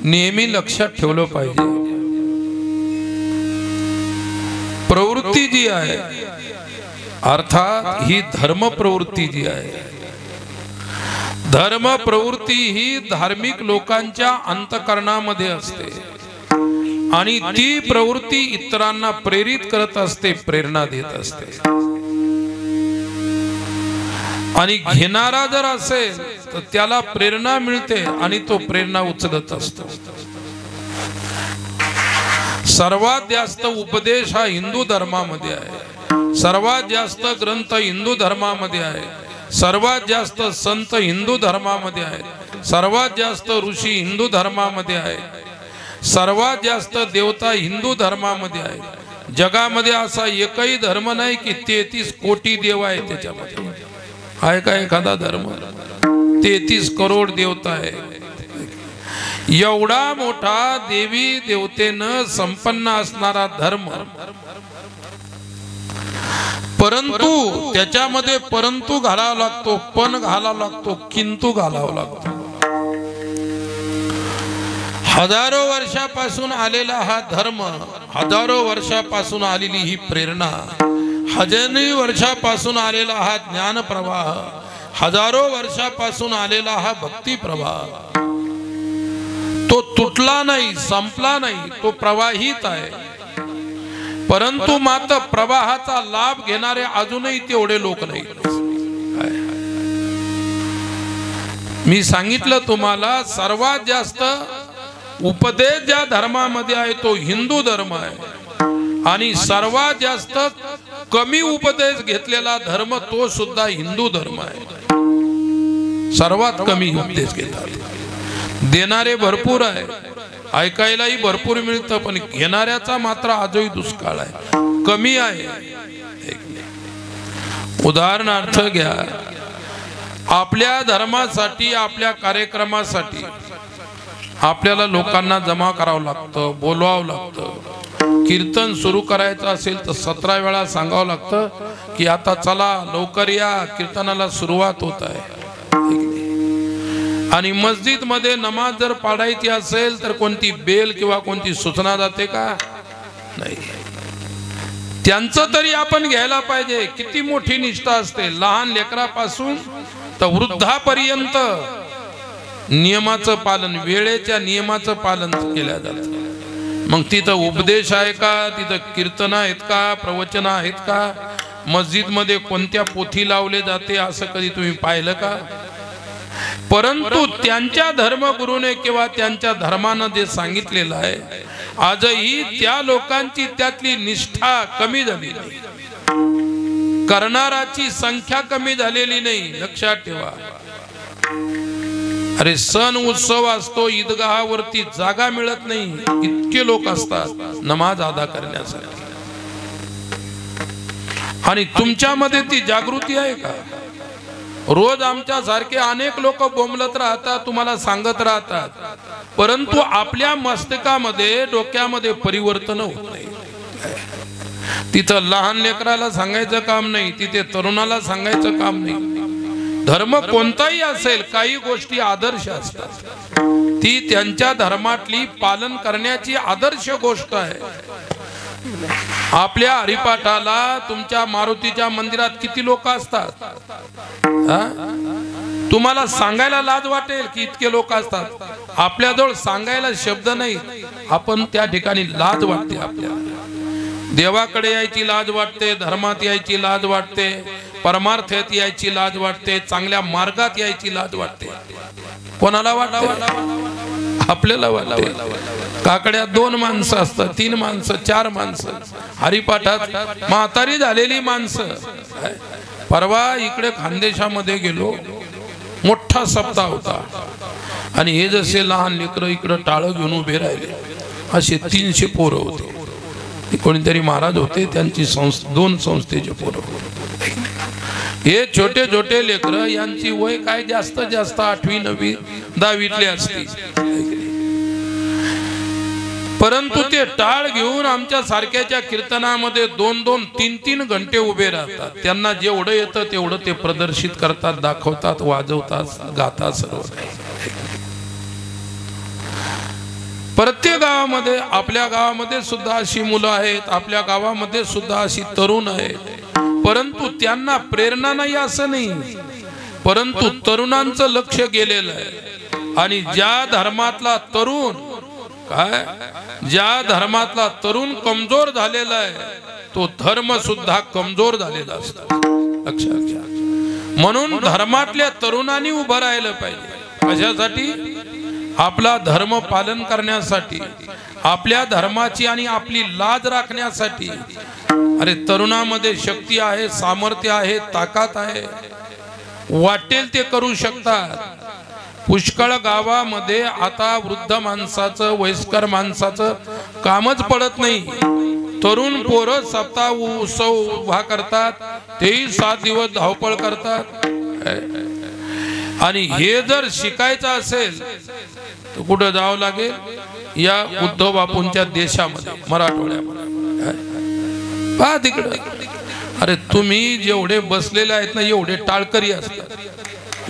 नेहमी लक्षात ठेवलं पाहिजे, प्रवृत्ती जी आहे अर्थात ही धर्म प्रवृत्ती जी आहे, धर्म प्रवृत्ती ही धार्मिक लोकांच्या अंतःकरणामध्ये असते आणि ती प्रवृत्ती इतरांना प्रेरित करत असते, प्रेरणा देत असते। आणि घेणारा जर असेल तर त्याला प्रेरणा मिळते आणि तो प्रेरणा उचलत असतो। सर्वात जास्त उपदेश हा हिंदू धर्मामध्ये आहे, सर्वात जास्त ग्रंथ हिंदू धर्मामध्ये आहे, सर्वात जास्त संत हिंदू धर्मामध्ये आहेत, सर्वात जास्त ऋषी हिंदू धर्मामध्ये आहेत, सर्वात जास्त देवता हिंदू धर्मामध्ये आहेत। जगामध्ये असा एकही धर्म नाही की 33 कोटी देव आहे त्याच्यामध्ये। आहे का एखादा धर्म? 33 करोड देवता आहे। एवढा मोठा देवी देवतेनं संपन्न असणारा धर्म, परंतु त्याच्यामध्ये परंतु घालावा लागतो, पण घालावा लागतो, किंतु घालावा लागतो। हजारो वर्षापासून आलेला हा धर्म, हजारो वर्षापासून आलेली ही प्रेरणा, हजारो वर्षापासून आलेला हा ज्ञान प्रवाह, हजारो वर्षापासून आलेला हा भक्ती प्रवाह, तो तुटला नाही, संपला नाही, तो प्रवाहित आहे। परंतु मात्र प्रवाहाचा लाभ घेणारे अजूनही तेवढे लोक नाही। मी सांगितलं तुम्हाला, सर्वात जास्त उपदेश ज्या धर्मामध्ये आहे तो हिंदू धर्म आहे आणि सर्वात जास्त कमी उपदेश घेतलेला धर्म तो सुद्धा हिंदू धर्म आहे। सर्वात कमी उपदेश घेतात, देणारे भरपूर आहे, ऐकायलाही भरपूर मिळतं, पण घेणाऱ्याचा मात्र आजही दुष्काळ आहे, कमी आहे। उदाहरणार्थ घ्या, आपल्या धर्मासाठी, आपल्या कार्यक्रमासाठी आपल्याला लोकांना जमा करावं लागतं, बोलवावं लागतं। कीर्तन सुरू करायचं असेल तर 17 वेळा सांगावं लागतं की आता चला लवकर या, कीर्तनाला सुरुवात होत आहे। आणि मस्जिद मध्ये नमाज जर पाडायची असेल तर कोणती बेल किंवा कोणती सूचना जाते का? नाही। त्यांचं तरी आपण घ्यायला पाहिजे। किती मोठी निष्ठा असते, लहान लेकरापासून तर वृद्धापर्यंत नियमाचं पालन, वेळेच्या नियमाचं पालन केलं जातं। मग तिथं उपदेश आहे का, तिथं कीर्तन आहेत का, प्रवचन आहेत का, मस्जिद मध्ये कोणत्या पोथी लावले जाते असं कधी तुम्ही पाहिलं का? परंतु त्यांच्या धर्मगुरूने किंवा त्यांच्या धर्मानं जे सांगितलेलं आहे, आजही त्या लोकांची त्यातली निष्ठा कमी झाली नाही, करणाराची संख्या कमी झालेली नाही। लक्षात ठेवा, अरे सण उत्सव असतो, ईदगाहावरती जागा मिळत नाही, इतके लोक असतात नमाज अदा करण्यासाठी। आणि तुमच्यामध्ये ती जागृती आहे का? रोज आमच्या सारखे अनेक लोक बोंबलत राहतात, तुम्हाला सांगत राहतात, परंतु आपल्या मस्तकामध्ये, डोक्यामध्ये परिवर्तन होत नाही। तिथं लहान लेकराला सांगायचं काम नाही, तिथे तरुणाला सांगायचं काम नाही। धर्म कोणताही असेल, काही गोष्टी आदर्श असतात, ती त्यांच्या धर्मातली पालन करण्याची आदर्श गोष्ट आहे। आपल्या हरिपाठाला तुमच्या मारुतीच्या मंदिरात किती लोक असतात? तुम्हाला सांगायला लाज वाटेल की इतके लोक असतात। आपल्याजवळ सांगायला शब्द नाही, आपण त्या ठिकाणी लाज वाटते। आपल्याला देवाकडे यायची लाज वाटते, धर्मात यायची लाज वाटते, परमार्थात यायची लाज वाटते, चांगल्या मार्गात यायची लाज वाटते। कोणाला वाटते? आपल्याला वाटते। काकड्यात 2 माणसं असतात, 3 माणसं, 4 माणसं, हरिपाठात म्हातारी झालेली माणसं। परवा इकडे खानदेशामध्ये गेलो, मोठा सप्ताह होता आणि हे जसे लहान लेकरं इकडे टाळं घेऊन उभे राहिले, असे 300 पोरं होते। कोणीतरी महाराज होते, त्यांची 2 संस्थेचे पोरं होते। हे छोटे छोटे लेकरं, यांची वय काय जास्त जास्त 8वी 9वी 10वीतले असते, परंतु ते टाळ घेऊन आमच्या सारख्याच्या कीर्तनामध्ये 2-2, 3-3 घंटे उभे राहतात। त्यांना जेवढं येतं तेवढं ते प्रदर्शित करतात, दाखवतात, वाजवतात, गातात सर्व। प्रत्येक गावामध्ये, आपल्या गावामध्ये सुद्धा अशी मुलं आहेत, आपल्या गावामध्ये सुद्धा अशी तरुण आहेत, परंतु त्यांना प्रेरणा नाही असं नाही, परंतु तरुणांचं लक्ष गेलेलं आहे। आणि ज्या धर्मातला तरुण ज्या धर्मातला तरुण कमजोर झालेला आहे तो धर्म सुद्धा कमजोर झालेला असतो, लक्षात घ्या। म्हणून धर्मातल्या तरुणांनी उभं राहिलं पाहिजे। कशासाठी? आपला धर्म पालन करण्यासाठी, आपल्या धर्माची आणि आपली लाज राखण्यासाठी। अरे तरुणामध्ये शक्ती आहे, सामर्थ्य आहे, ताकद आहे, वाटेल ते करू शकतात। पुष्कळ गावामध्ये आता वृद्ध माणसाचं, वयस्कर माणसाचं कामच पडत नाही। तरुण पोरं सप्ताह उत्सव उभा करतात, तेही 7 दिवस धावपळ करतात। आणि हे जर शिकायचं असेल तर कुठं जावं लागेल? या उद्धव बापूंच्या देशामध्ये, मराठवाड्यामध्ये। पहा तिकडं, अरे तुम्ही जेवढे बसलेले आहेत ना, एवढे टाळकरी असतात,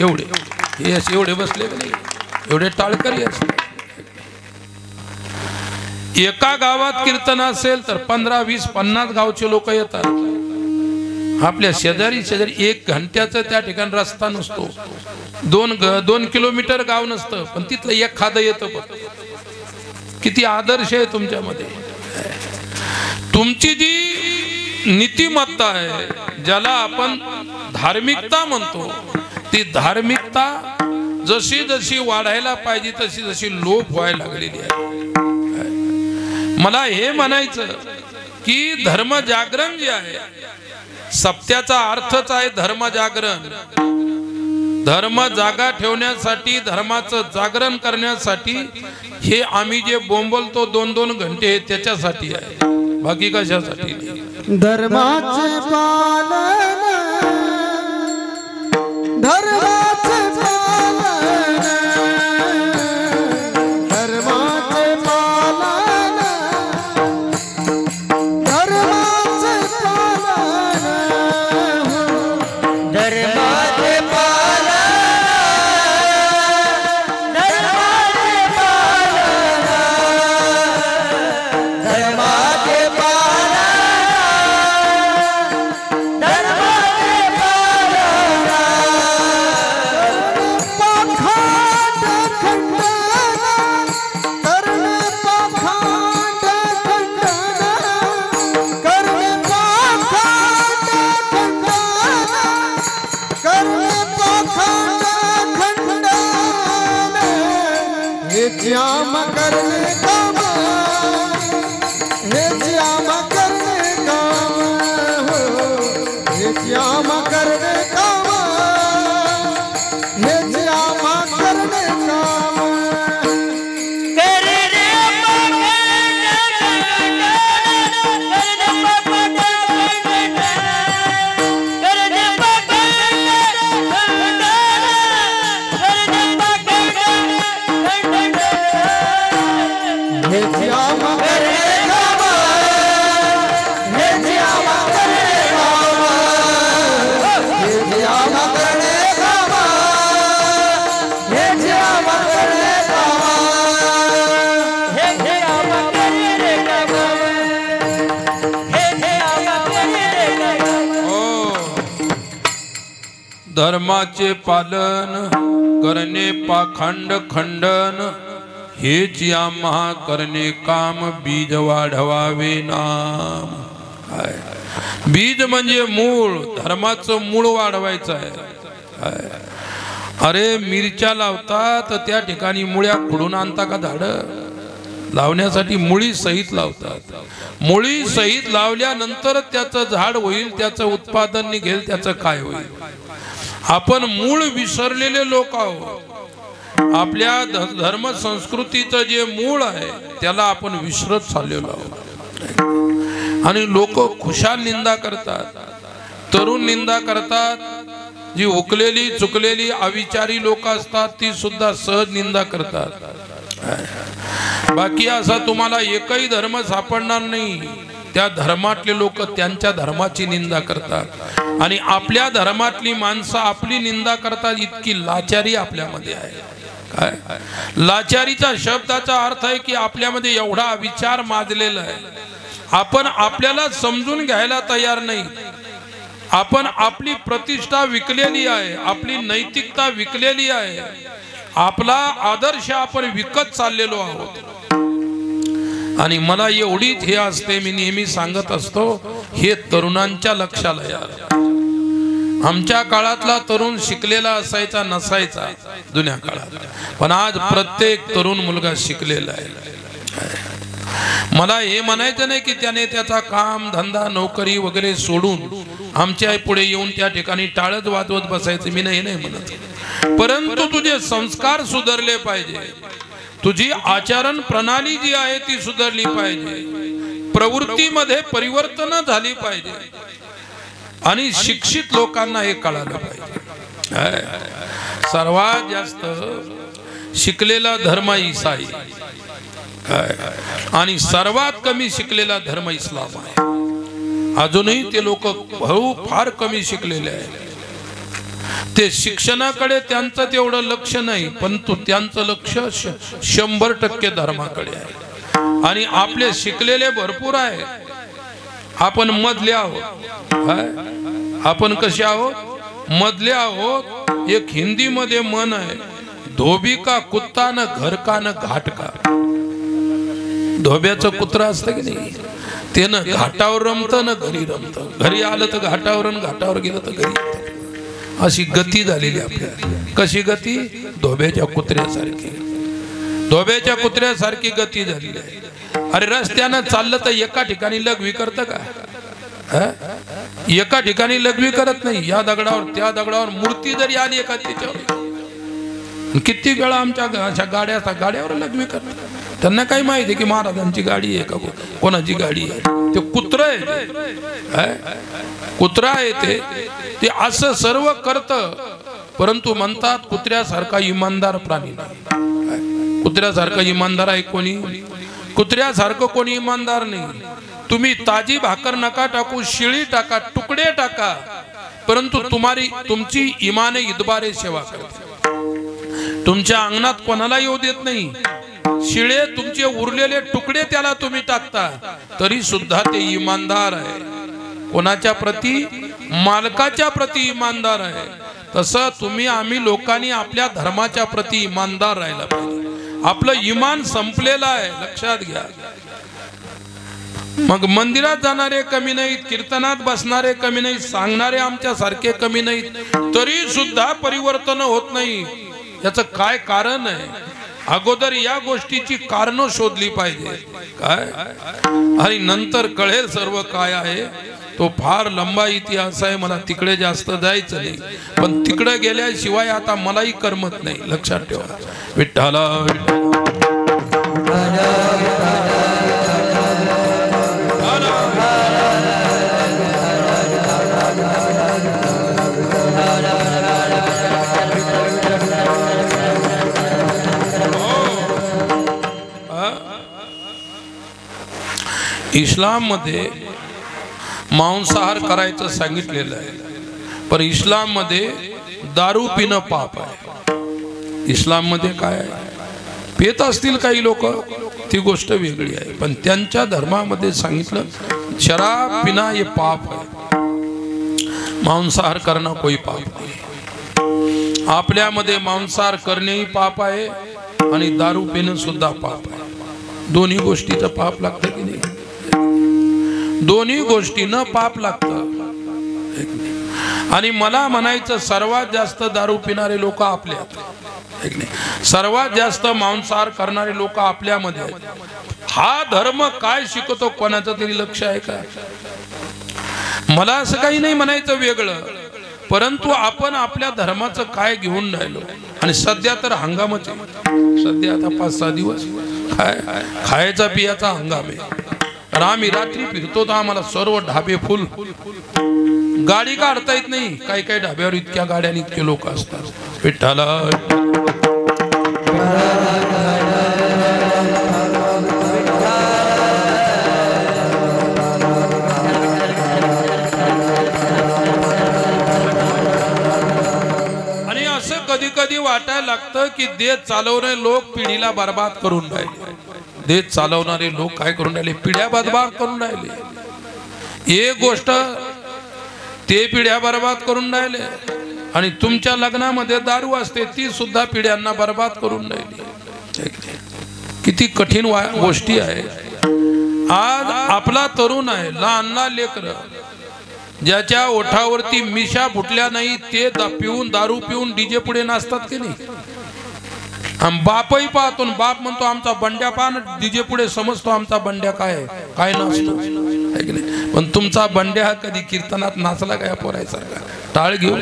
एवढे बसले नाही, एवढे टाळकरी असतात। एका गावात कीर्तन असेल तर 15, 20, 50 गावचे लोक येतात। आपल्या शेजारी 1 घंट्याचा त्या ठिकाणी रस्ता नसतो, 2 किलोमीटर गाव नसतं, पण तिथलं एखादं येतं। किती आदर्श आहे तुमच्यामध्ये। तुमची जी नीतिमत्ता आहे, ज्याला आपण धार्मिकता म्हणतो, ती धार्मिकता जशी जशी वाढायला पाहिजे तशी जशी लोप व्हायला लागलेली आहे। मला हे म्हणायचं की धर्म जागरण जे आहे, सत्याचा अर्थच आहे धर्म जागरण। धर्म जागा ठेवण्यासाठी, धर्माचं जागरण करण्यासाठी हे आम्ही जे बोंबलतो 2-2 घंटे, त्याच्यासाठी आहे, बाकी कशासाठी नाही। धर्माचे पालन, धर्माचे पालन, धर्माचे पालन, धर्माचे पालन, धर्माचे पालन, धर्माचे पालन, धर्माचे धर्माचे पालन करणे पाखंड खंडन, हेच आम्हा करणे काम, बीज वाढवावे नाम। बीज म्हणजे मूळ, धर्माचं मूळ वाढवायचं आहे। अरे मिरच्या लावतात त्या ठिकाणी मुळ्या खुडून आणता का? झाड लावण्यासाठी मुळी सहित लावतात। मुळी सहित लावल्यानंतर त्याचं झाड होईल, त्याचं उत्पादन निघेल, त्याचं काय होईल? आपण मूळ विसरलेले लोक आहोत। आपल्या धर्म संस्कृतीचं जे मूळ आहे त्याला आपण विसरत चाललेलो आहोत। आणि लोक खुशाल निंदा करतात, तरुण निंदा करतात। जी उकलेली चुकलेली अविचारी लोक असतात ती सुद्धा सहज निंदा करतात। बाकी असा तुम्हाला एकही धर्म सापडणार नाही, त्या धर्मातले लोक त्यांच्या धर्माची निंदा करतात आणि आपल्या धर्मातली माणसं आपली निंदा करतात। इतकी लाचारी आपल्यामध्ये आहे। काय लाचारीचा शब्दाचा अर्थ आहे की आपल्यामध्ये एवढा विचार माजलेला आहे, आपण आपल्याला समजून घ्यायला तयार नाही, आपण आपली प्रतिष्ठा विकलेली आहे, आपली नैतिकता विकलेली आहे, आपला आदर्श आपण विकत चाललेलो आहोत. आणि मला एवढीच हे असते, मी नेहमी सांगत असतो, हे तरुणांच्या लक्षाला यार. आमच्या काळातला तरुण शिकलेला असायचा नसायचा जुन्या काळात, पण आज प्रत्येक तरुण मुलगा शिकलेला आहे. मला हे म्हणायचं नाही की त्याने त्याचा काम धंदा नोकरी वगैरे सोडून आमच्या पुढे येऊन त्या ठिकाणी टाळत वाजवत बसायचं, मी नाही म्हणत. परंतु तुझे संस्कार सुधारले पाहिजे, तुझी आचरण प्रणाली जी आहे ती सुधारली पाहिजे, प्रवृत्तीमध्ये परिवर्तन झाली पाहिजे आणि शिक्षित लोकांना हे कळालं पाहिजे. सर्वात जास्त शिकलेला धर्म ईसाई आणि सर्वात कमी शिकलेला धर्म इस्लाम आहे. अजूनही ते लोक फार कमी शिकलेले आहेत. ते शिक्षणाकडे त्यांचं तेवढं लक्ष नाही, परंतु त्यांचं लक्ष 100% धर्माकडे आहे. आणि आपले शिकलेले भरपूर आहे, आपण मधले आहोत. आपण कसे आहोत? मधले आहोत. एक हिंदी मध्ये मन आहे, धोबी का कुत्ता न घर का न घाट का. धोब्याचं कुत्रा असतं की नाही, ते न घाटावर रमतं न घरी रमतं, घरी आलं तर घाटावर, घाटावर गेलं तर घरी येतं. अशी गती झालेली आपल्याला. कशी गती? धोब्याच्या कुत्र्यासारखी, धोब्याच्या कुत्र्यासारखी गती झालेली आहे. अरे रस्त्यानं चाललं तर एका ठिकाणी लघवी करतं का? एका ठिकाणी लघवी करत नाही. या दगडावर त्या दगडावर मूर्ती जरी आली एका त्याच्यावर, किती वेळा आमच्या अशा गाड्यावर लघवी करतात. त्यांना काही माहिती की महाराजांची गाडी आहे का कोणाची गाडी आहे. ते कुत्र आहे, कुत्रा आहे ते असं सर्व करतं, परंतु म्हणतात कुत्र्यासारखा इमानदार प्राणी नाही. कुत्र्यासारखा इमानदार आहे कोणी? कुत्र्यासारखं कोणी इमानदार नाही. तुम्ही ताजी भाकर नका टाकू, शिळी टाका, तुकडे टाका, परंतु तुमची इमाने इतबारे सेवा करते. तुमच्या अंगणात कोणाला येऊ देत नाही. शिळे तुमचे उरलेले तुकडे त्याला तुम्ही टाकता, तरी सुद्धा ते इमानदार आहे. कोणाच्या प्रती? मालकाच्या प्रती इमानदार आहे. तसं आम्ही लोकांनी आपल्या धर्माच्या प्रती इमानदार राहायला पाहिजे. आपलं इमान संपलेलं आहे, लक्षात घ्या. मग मंदिरात जाणारे कमी नाहीत, कीर्तनात बसणारे कमी नाहीत, सांगणारे आमच्या सारखे कमी नाहीत, तरी सुद्धा परिवर्तन होत नाही. याचं काय कारण आहे? अगोदर या गोष्टीची कारण शोधली पाहिजे काय, आणि नंतर कळेल सर्व काय आहे. तो फार लंबा इतिहास आहे, मला तिकडे जास्त जायचं नाही, पण तिकडे गेल्याशिवाय आता मलाही करमत नाही. लक्षात ठेवा. विठ्ठला इस्लाम मध्ये मांसाहार करायचं सांगितलेलं आहे, पण इस्लाम मध्ये दारू पिणं पाप आहे. इस्लाम मध्ये काय आहे? पेत असतील काही लोक, ती गोष्ट वेगळी आहे, पण त्यांच्या धर्मामध्ये सांगितलं शराब पिना हे पाप आहे, मांसाहार करणं कोई पाप नाही. आपल्यामध्ये मांसाहार करणेही पाप आहे आणि दारू पिणं सुद्धा पाप आहे. दोन्ही गोष्टीचं पाप लागतं की नाही? दोन्ही गोष्टीनं पाप लागतं. आणि मला म्हणायचं सर्वात जास्त दारू पिणारे लोक आपल्यात, सर्वात जास्त मांसाहार करणारे लोक आपल्यामध्ये आहेत. हा धर्म काय शिकवतो कोणाचं तरी लक्ष आहे का? मला असं काही नाही म्हणायचं वेगळं, परंतु आपण आपल्या धर्माचं काय घेऊन राहिलो. आणि सध्या तर हंगामच आहे. सध्या आता 5-6 दिवस खायचा पियाचा हंगाम आहे. आम्ही रात्री फिरतो तर आम्हाला सर्व ढाबे फुल, गाडी काढता येत नाही. काही काही ढाब्यावर इतक्या गाड्याने इतके लोक असतात. विठ्ठला आणि असं कधी कधी वाटायला लागतं की देश चालवणारे लोक पिढीला बर्बाद करून राहिले. देश चालवणारे लोक काय करून राहिले? पिढ्या बर्बाद करून राहिले. एक गोष्ट ते पिढ्या बर्बाद करून राहिले आणि तुमच्या लग्नामध्ये दारू असते ती सुद्धा पिढ्यांना बर्बाद करून राहिली. किती कठीण गोष्टी आहे. आज आपला तरुण आहे, लहान लहान लेकर ज्याच्या ओठावरती मिशा फुटल्या नाही ते पिऊन दारू पिऊन डीजे पुढे नाचतात की नाही. बापही पाहतो, बाप म्हणतो आमचा बंड्या पान डीजे पुढे समजतो आमचा बंड्या काय काय नसतो. पण तुमचा बंड्या कधी कीर्तनात नाचला काय पोरायसारखा टाळ घेऊन?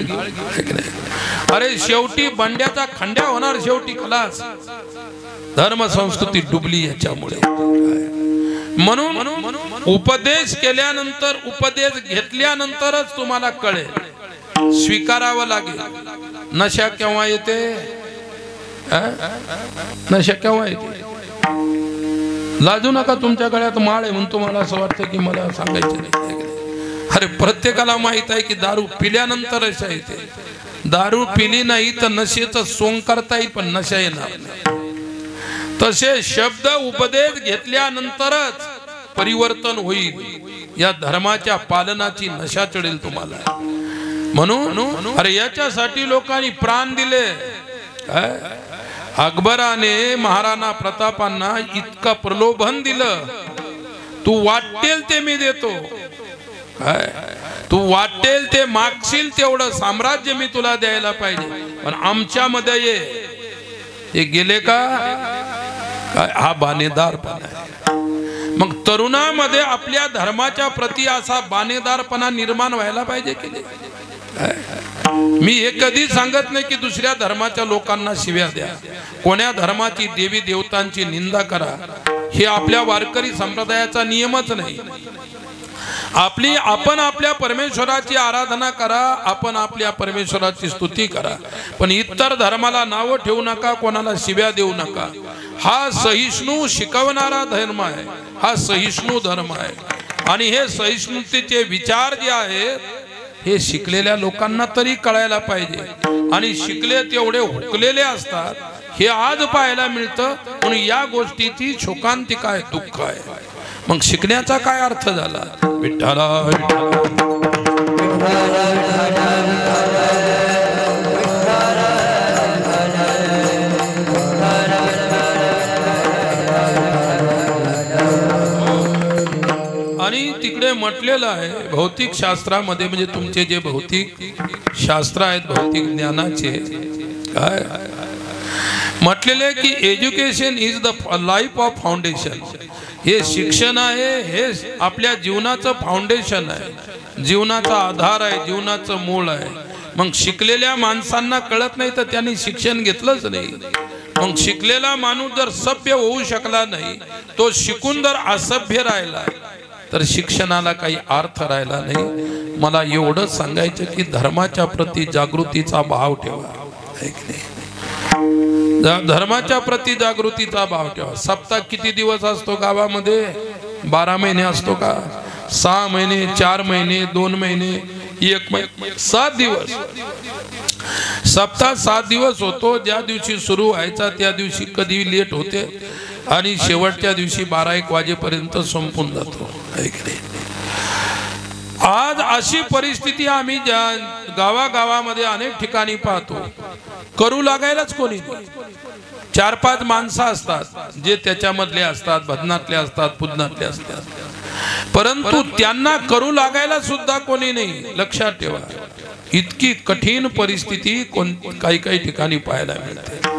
अरे शेवटी बंड्याचा खंड्या होणार, शेवटी खलास. धर्म संस्कृती डुबली याच्यामुळे. म्हणून उपदेश केल्यानंतर, उपदेश घेतल्यानंतरच तुम्हाला कळेल, स्वीकारावं लागेल. नशा केव्हा येते? नशा केव्हा येते? लाजू नका, तुमच्या गळ्यात माळ आहे म्हणून तुम्हाला असं वाटतं की मला सांगायचं नाही. अरे प्रत्येकाला माहित आहे की दारू पिल्यानंतर नशा येते. दारू पिली नाही तर नशेचं सोंग करता येईल पण नशा येणार नाही. तसे शब्द उपदेश घेतल्यानंतरच परिवर्तन होईल. या धर्माच्या पालनाची नशा चढेल तुम्हाला. म्हणून अरे याच्यासाठी लोकांनी प्राण दिले. अकबराने महाराणा प्रतापांना इतका प्रलोभन दिलं, तू वाटेल ते मी देतो, तू वाटेल ते मागशील तेवढं साम्राज्य मी तुला द्यायला पाहिजे, पण आमच्यामध्ये ये. हे गेले का? हा बाणेदारपणा आहे. मग तरुणामध्ये आपल्या धर्माच्या प्रती असा बाणेदारपणा निर्माण व्हायला पाहिजे की नाही? मी हे कधी सांगत नाही की दुसऱ्या धर्माच्या लोकांना शिव्या द्या, कोण्या धर्माची देवी देवतांची निंदा करा, हे आपल्या वारकरी संप्रदायाचा नियमच नाही. आपण आपल्या परमेश्वराची आराधना करा, आपण आपल्या परमेश्वराची स्तुती करा, पण इतर धर्माला नाव ठेवू नका, कोणाला शिव्या देऊ नका. हा सहिष्णू शिकवणारा धर्म आहे, हा सहिष्णू धर्म आहे. आणि हे सहिष्णुतेचे विचार जे आहेत हे शिकलेल्या लोकांना तरी कळायला पाहिजे. आणि शिकले तेवढे हुकलेले असतात हे आज पाहायला मिळतं. म्हणून या गोष्टीची शोकांतिका आहे, दुःख आहे. मग शिकण्याचा काय अर्थ झाला? विठ्ठला आणि तिकडे म्हटलेलं आहे भौतिक शास्त्रामध्ये, म्हणजे तुमचे जे भौतिक शास्त्र आहेत भौतिक ज्ञानाचे, काय म्हटलेले की education is the life of foundation. हे शिक्षण आहे, हे आपल्या जीवनाचं फाउंडेशन आहे, जीवनाचा आधार आहे, जीवनाचं मूळ आहे. मग शिकलेल्या माणसांना कळत नाही तर त्यांनी शिक्षण घेतलंच नाही. मग शिकलेला माणूस जर सभ्य होऊ शकला नाही, तो शिकून जर असभ्य राहिला तर शिक्षणाला काही अर्थ राहिला नाही. मला एवढंच सांगायचं की धर्माच्या प्रती जागृतीचा भाव ठेवा, आहे की नाही? धर्माच्या प्रती जागृतीचा भाव ठेवा. सप्ताह किती दिवस असतो गावामध्ये? 12 महिने असतो का? 6 महिने, 4 महिने, 2 महिने, 1 महिने, 7 दिवस. सप्ताह 7 दिवस होतो. ज्या दिवशी सुरू व्हायचा त्या दिवशी कधी लेट होते आणि शेवटच्या दिवशी 12-1 वाजेपर्यंत संपून जातो, आहे की नाही? आज अशी परिस्थिती आम्ही गावागावामध्ये अनेक ठिकाणी पाहतो. करू लागायलाच कोणी नाही. 4-5 माणसं असतात जे त्याच्यामधले असतात, भजनातले असतात, पूजनातले असतात, परंतु त्यांना करू लागायला सुद्धा कोणी नाही. लक्षात ठेवा, इतकी कठीण परिस्थिती काही ठिकाणी पाहायला मिळते.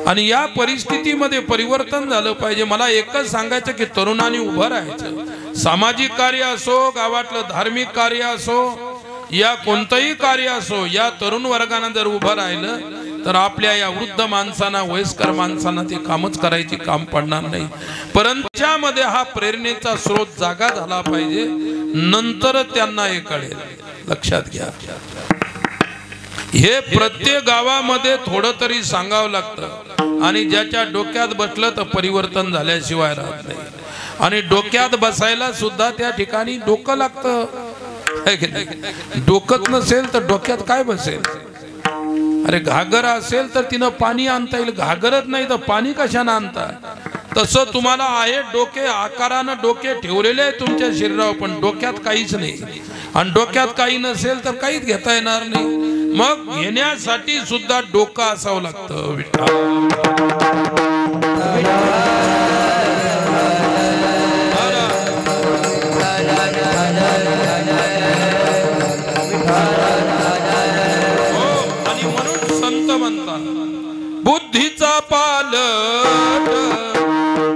आणि या परिस्थितीमध्ये परिवर्तन झालं पाहिजे. मला एकच सांगायचं की तरुणांनी उभं राहायचं. सामाजिक कार्य असो, गावातलं धार्मिक कार्य असो, या कोणतंही कार्य असो, या तरुण वर्गाने जर उभं राहिलं तर आपल्या या वृद्ध माणसांना, वयस्कर माणसांना ते कामच करायची काम पडणार नाही. परंतु त्यामध्ये हा प्रेरणेचा स्रोत जागा झाला पाहिजे, नंतर त्यांना हे कळेल. लक्षात घ्या, हे प्रत्येक गावामध्ये थोडं तरी सांगावं लागतं. आणि ज्याच्या डोक्यात बसलं तर परिवर्तन झाल्याशिवाय राहत नाही. आणि डोक्यात बसायला सुद्धा त्या ठिकाणी डोकं लागतं, है की नाही? डोकंच नसेल तर डोक्यात काय बसेल? अरे घागर असेल तर तिनं पाणी आणता येईल, घागरच नाही तर पाणी कशानं आणता? तसं तुम्हाला आहे डोके आकारानं डोके ठेवलेले आहे तुमच्या शरीरावर, पण डोक्यात काहीच नाही. आणि डोक्यात काही नसेल तर काहीच घेता येणार नाही. मग घेण्यासाठी सुद्धा डोकं असावं लागतं. आणि म्हणून संत म्हणतात बुद्धीचा पालट,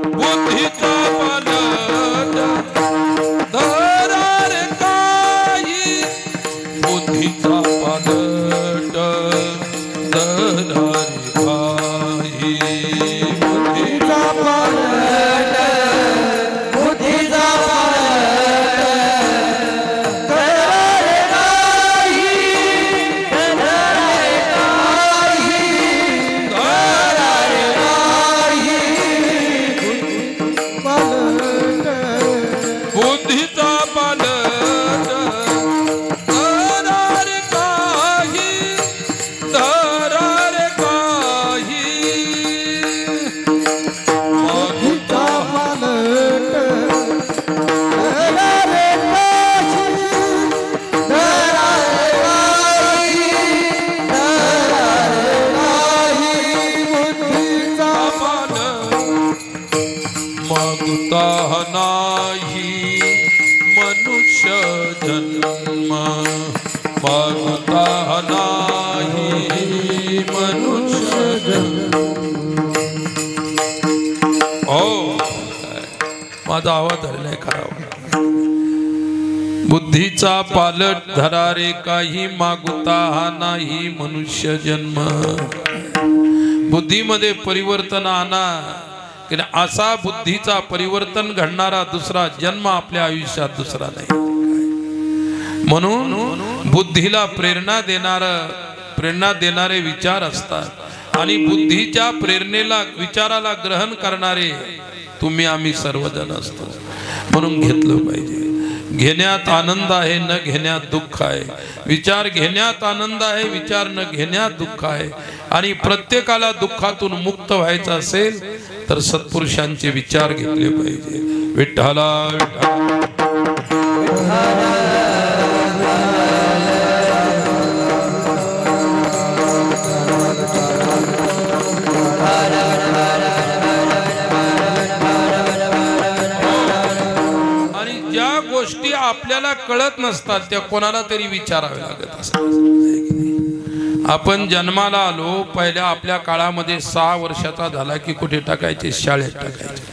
बुद्धीचा पालट धरा रे काही, बुद्धीचा पालट धरा रे काही, बुद्धीचा पालट, बुद्धीचा पालट धरा रे काही, धरा रे काही, धरा रे काही, पालट बुद्धीचा पालट धरा रे काही, धरा रे काही, बुद्धीचा पालट धरा रे काही, धरा रे काही, धरा रे काही, बुद्धीचा मागता नाही मनुष्य जन्म, मागता नाही मनुष्य जन्म. हो माझा आवाज आलेला आहे खरा. बुद्धीचा पालट धरा रे काही, मागता नाही मनुष्य जन्म. बुद्धीमध्ये परिवर्तन आणा, की असा बुद्धीचा परिवर्तन घडणारा दुसरा जन्म आपल्या आयुष्यात दुसरा नाही. म्हणून बुद्धीला प्रेरणा देणारे विचार असतात आणि बुद्धीच्या प्रेरणेला विचाराला ग्रहण करणारे तुम्ही आम्ही सर्वजण असतो. म्हणून घेतलं पाहिजे. घेण्यात आनंद आहे, न घेण्यात दुःख आहे. विचार घेण्यात आनंद आहे, विचार न घेण्यात दुःख आहे. आणि प्रत्येकाला दुःखातून मुक्त व्हायचं असेल तर सत्पुरुषांचे विचार घेतले पाहिजे. विठ्ठला आणि ज्या गोष्टी आपल्याला कळत नसतात त्या कोणाला तरी विचाराव्या लागत असतात. आपण जन्माला आलो, पहिल्या आपल्या काळामध्ये 6 वर्षाचा झाला की कुठे टाकायचे? शाळेत टाकायचे.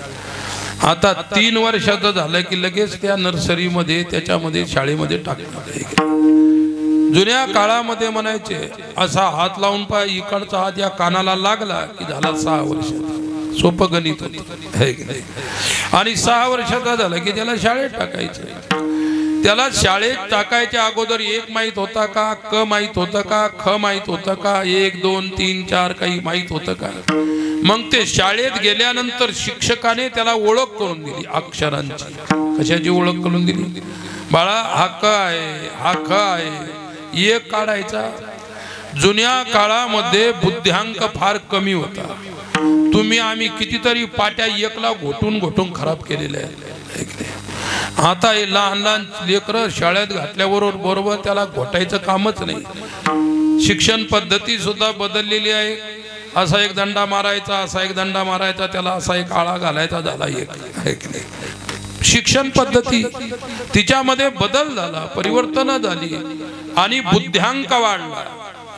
आता 3 वर्षाचं झालं की लगेच त्या नर्सरीमध्ये त्याच्यामध्ये शाळेमध्ये टाकतात. जुन्या काळामध्ये म्हणायचे असा हात लावून पाय, इकडचा हात या कानाला लागला की झाला 6 वर्षाचा. सोपं गणित होतं है की नाही? आणि 6 वर्षाचा झाला की त्याला शाळेत टाकायचं. त्याला शाळेत टाकायच्या अगोदर 1 माहित होता का, क माहित होतं का, ख माहित होतं का, 1 2 3 4 काही माहित होतं का? मग ते शाळेत गेल्यानंतर शिक्षकाने त्याला ओळख करून दिली अक्षरांची. कशाची ओळख करून दिली? बाळा हा क आहे, हा ख आहे, एक काढायचा. जुन्या काळामध्ये बुद्ध्यांक फार कमी होता. तुम्ही आम्ही कितीतरी पाट्या एकला घोटून घोटून खराब केलेल्या आहेत. आता हे लहान लहान लेकरं शाळेत घातल्याबरोबर त्याला घोटायचं कामच नाही. शिक्षण पद्धती सुद्धा बदललेली आहे. असा एक दंडा मारायचा, असा एक दंडा मारायचा, त्याला असा एक आळा घालायचा, झाला एक. शिक्षण पद्धती तिच्यामध्ये बदल झाला, परिवर्तन झाली आणि बुद्ध्यांक वाढला.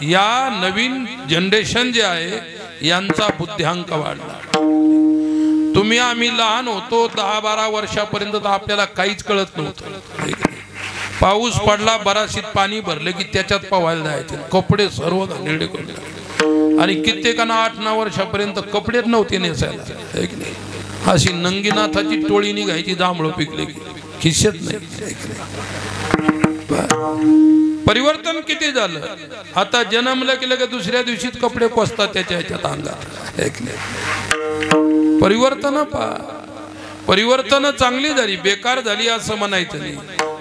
या नवीन जनरेशन जे आहे यांचा बुद्ध्यांक वाढला. तुम्ही आम्ही लहान होतो 10-12 वर्षापर्यंत तर आपल्याला काहीच कळत नव्हतं. पाऊस पडला, बराशीत पाणी भरलं की त्याच्यात पवायला जायचे, कपडे सर्व घाणेरडे करून. आणि कित्येकांना 8-9 वर्षापर्यंत कपडेच नव्हते नेसायला. अशी नंगीनाथाची टोळी निघायची, जांभळं पिकले की खिशात नाही. परिवर्तन किती झालं. आता जन्मलं की लगेच दुसऱ्या दिवशीच कपडे कोसतात त्याच्या ह्याच्यात अंगात. परिवर्तन परिवर्तन चांगली झाली, बेकार झाली असं म्हणायचं नाही.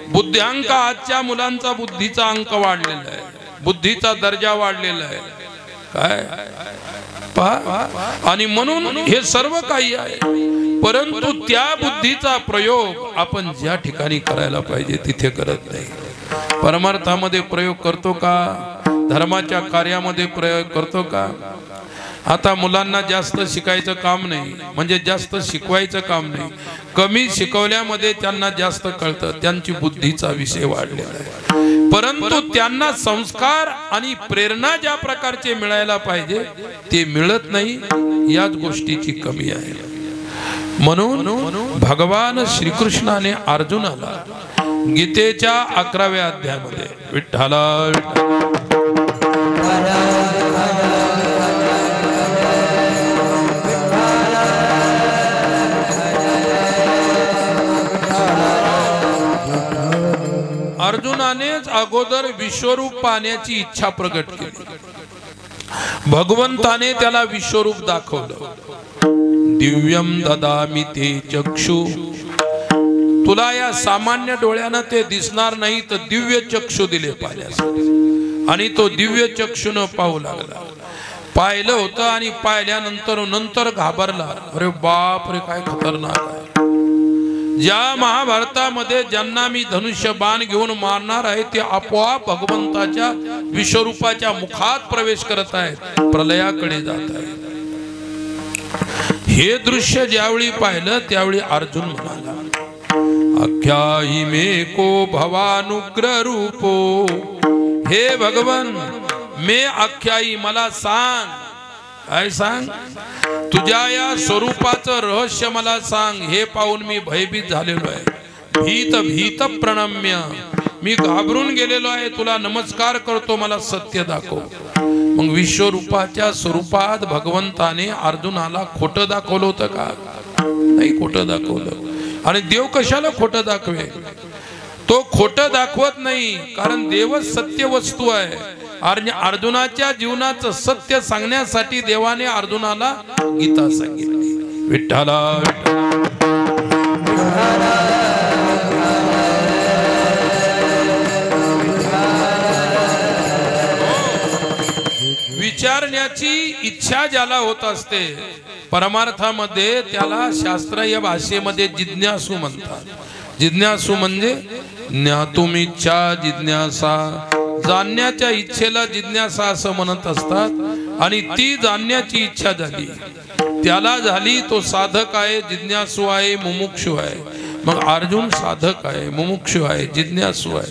बुद्ध्यांक आजच्या मुलांचा बुद्धीचा अंक वाढलेला आहे, बुद्धीचा दर्जा वाढलेला आहे. काय पहा, आणि म्हणून हे सर्व काही आहे, परंतु त्या बुद्धीचा प्रयोग आपण ज्या ठिकाणी करायला पाहिजे तिथे करत नाही। परमार्थामध्ये प्रयोग करतो का? धर्माच्या कार्यामध्ये प्रयोग करतो का? आता मुलांना जास्त शिकायचं काम नाही, म्हणजे जास्त शिकवायचं काम नाही, कमी शिकवल्यामध्ये त्यांना जास्त कळतं, त्यांची बुद्धीचा विषय वाढलेला आहे, परंतु त्यांना संस्कार आणि प्रेरणा ज्या प्रकारचे मिळायला पाहिजे ते मिळत नाही, याच गोष्टीची कमी आहे। म्हणून भगवान श्रीकृष्णाने अर्जुनाला गीतेच्या 11व्या अध्यायामध्ये विठ्ठला अर्जुनानेच अगोदर विश्वरूप पाहण्याची इच्छा प्रकट केली, भगवंताने त्याला विश्वरूप दाखवलं। दिव्यम ददामि ते चक्षु, तुला या सामान्य डोळ्यानं ते दिसणार नाही, तर दिव्य चक्षु दिले पाहण्यासाठी, आणि तो दिव्य चक्षुनं पाहू लागला। पाहिलं होतं आणि पाहिल्यानंतर घाबरला, अरे बाप रे काय खतरनाक आहे। ज्या महाभारतामध्ये ज्यांना मी धनुष्य बाण घेऊन मारणार आहे ते आपोआप भगवंताच्या विश्वरूपाच्या मुखात प्रवेश करत आहेत, प्रलयाकडे जात आहेत। हे दृश्य ज्यावेळी पाहिलं त्यावेळी अर्जुन म्हणाला, आख्यायी मे को भवानुग्र रूपो, हे भगवन मे आख्यायी, मला सांग, काय सांग, तुझ्या या स्वरूपाचं रहस्य मला सांग। हे पाहून मी भयभीत झालेलो आहे, भीत भीत प्रणम्य, मी घाबरून गेलेलो आहे, तुला नमस्कार करतो, मला सत्य दाखव। मग विश्वरूपाच्या स्वरूपात भगवंताने अर्जुनाला खोटं दाखवलं होतं का? नाही, खोटं दाखवलं। आणि देव कशाला खोटं दाखवे? तो खोटं दाखवत नाही, कारण देवच सत्य वस्तू आहे। आणि अर्जुनाच्या जीवनाचं सत्य सांगण्यासाठी देवाने अर्जुनाला गीता सांगितली। विठ्ठला विचारण्याची इच्छा ज्याला होत असते परमार्थामध्ये, त्याला शास्त्रीय भाषेमध्ये जिज्ञासू म्हणतात। जिज्ञासू म्हणजे ज्ञातुमिच्छा जिज्ञासा, जाणण्याच्या इच्छेला जिज्ञासा असं म्हणत असतात। आणि ती जाणण्याची इच्छा झाली, त्याला झाली, तो साधक आहे, जिज्ञासू आहे, मुमुक्षु आहे। मग अर्जुन साधक आहे, मुमुक्षु आहे, जिज्ञासू आहे।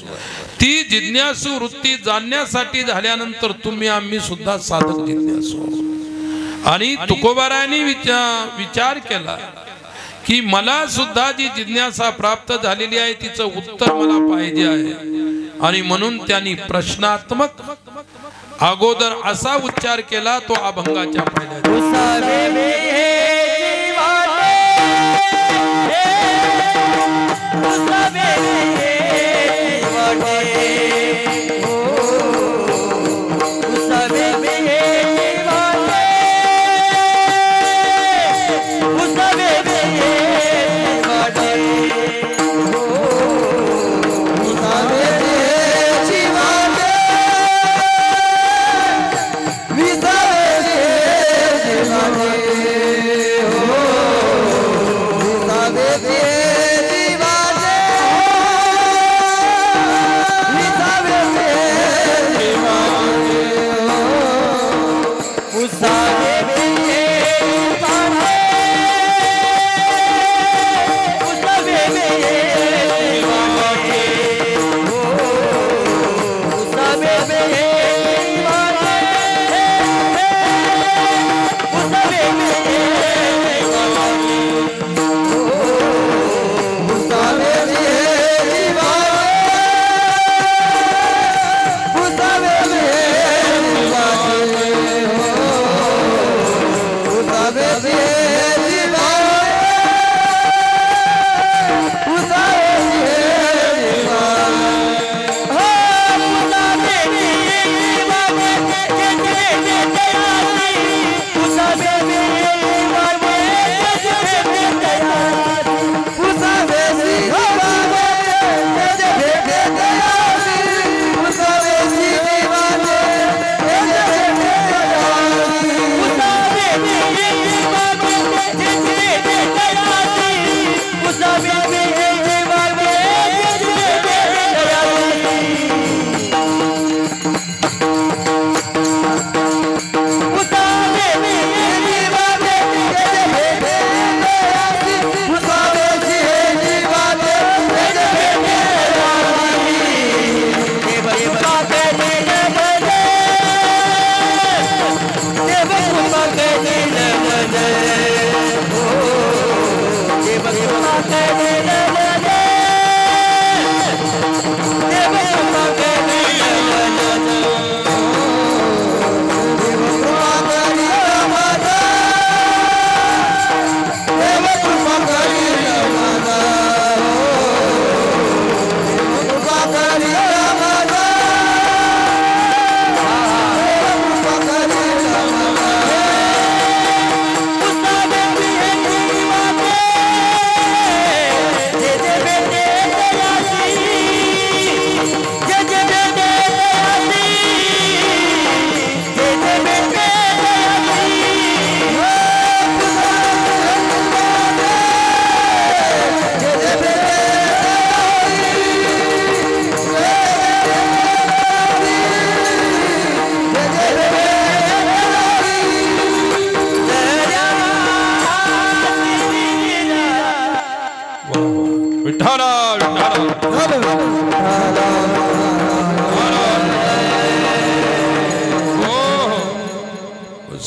ती जिज्ञासू वृत्ती जाणण्यासाठी झाल्यानंतर तुम्ही आम्ही सुद्धा साधक जिज्ञासू आहोत। आणि तुकोबारायांनी विचार केला की मला सुद्धा जी जिज्ञासा प्राप्त झालेली आहे तिचं उत्तर मला पाहिजे आहे, आणि म्हणून त्यांनी प्रश्नात्मक अगोदर असा उच्चार केला, तो अभंगाच्या पहिल्या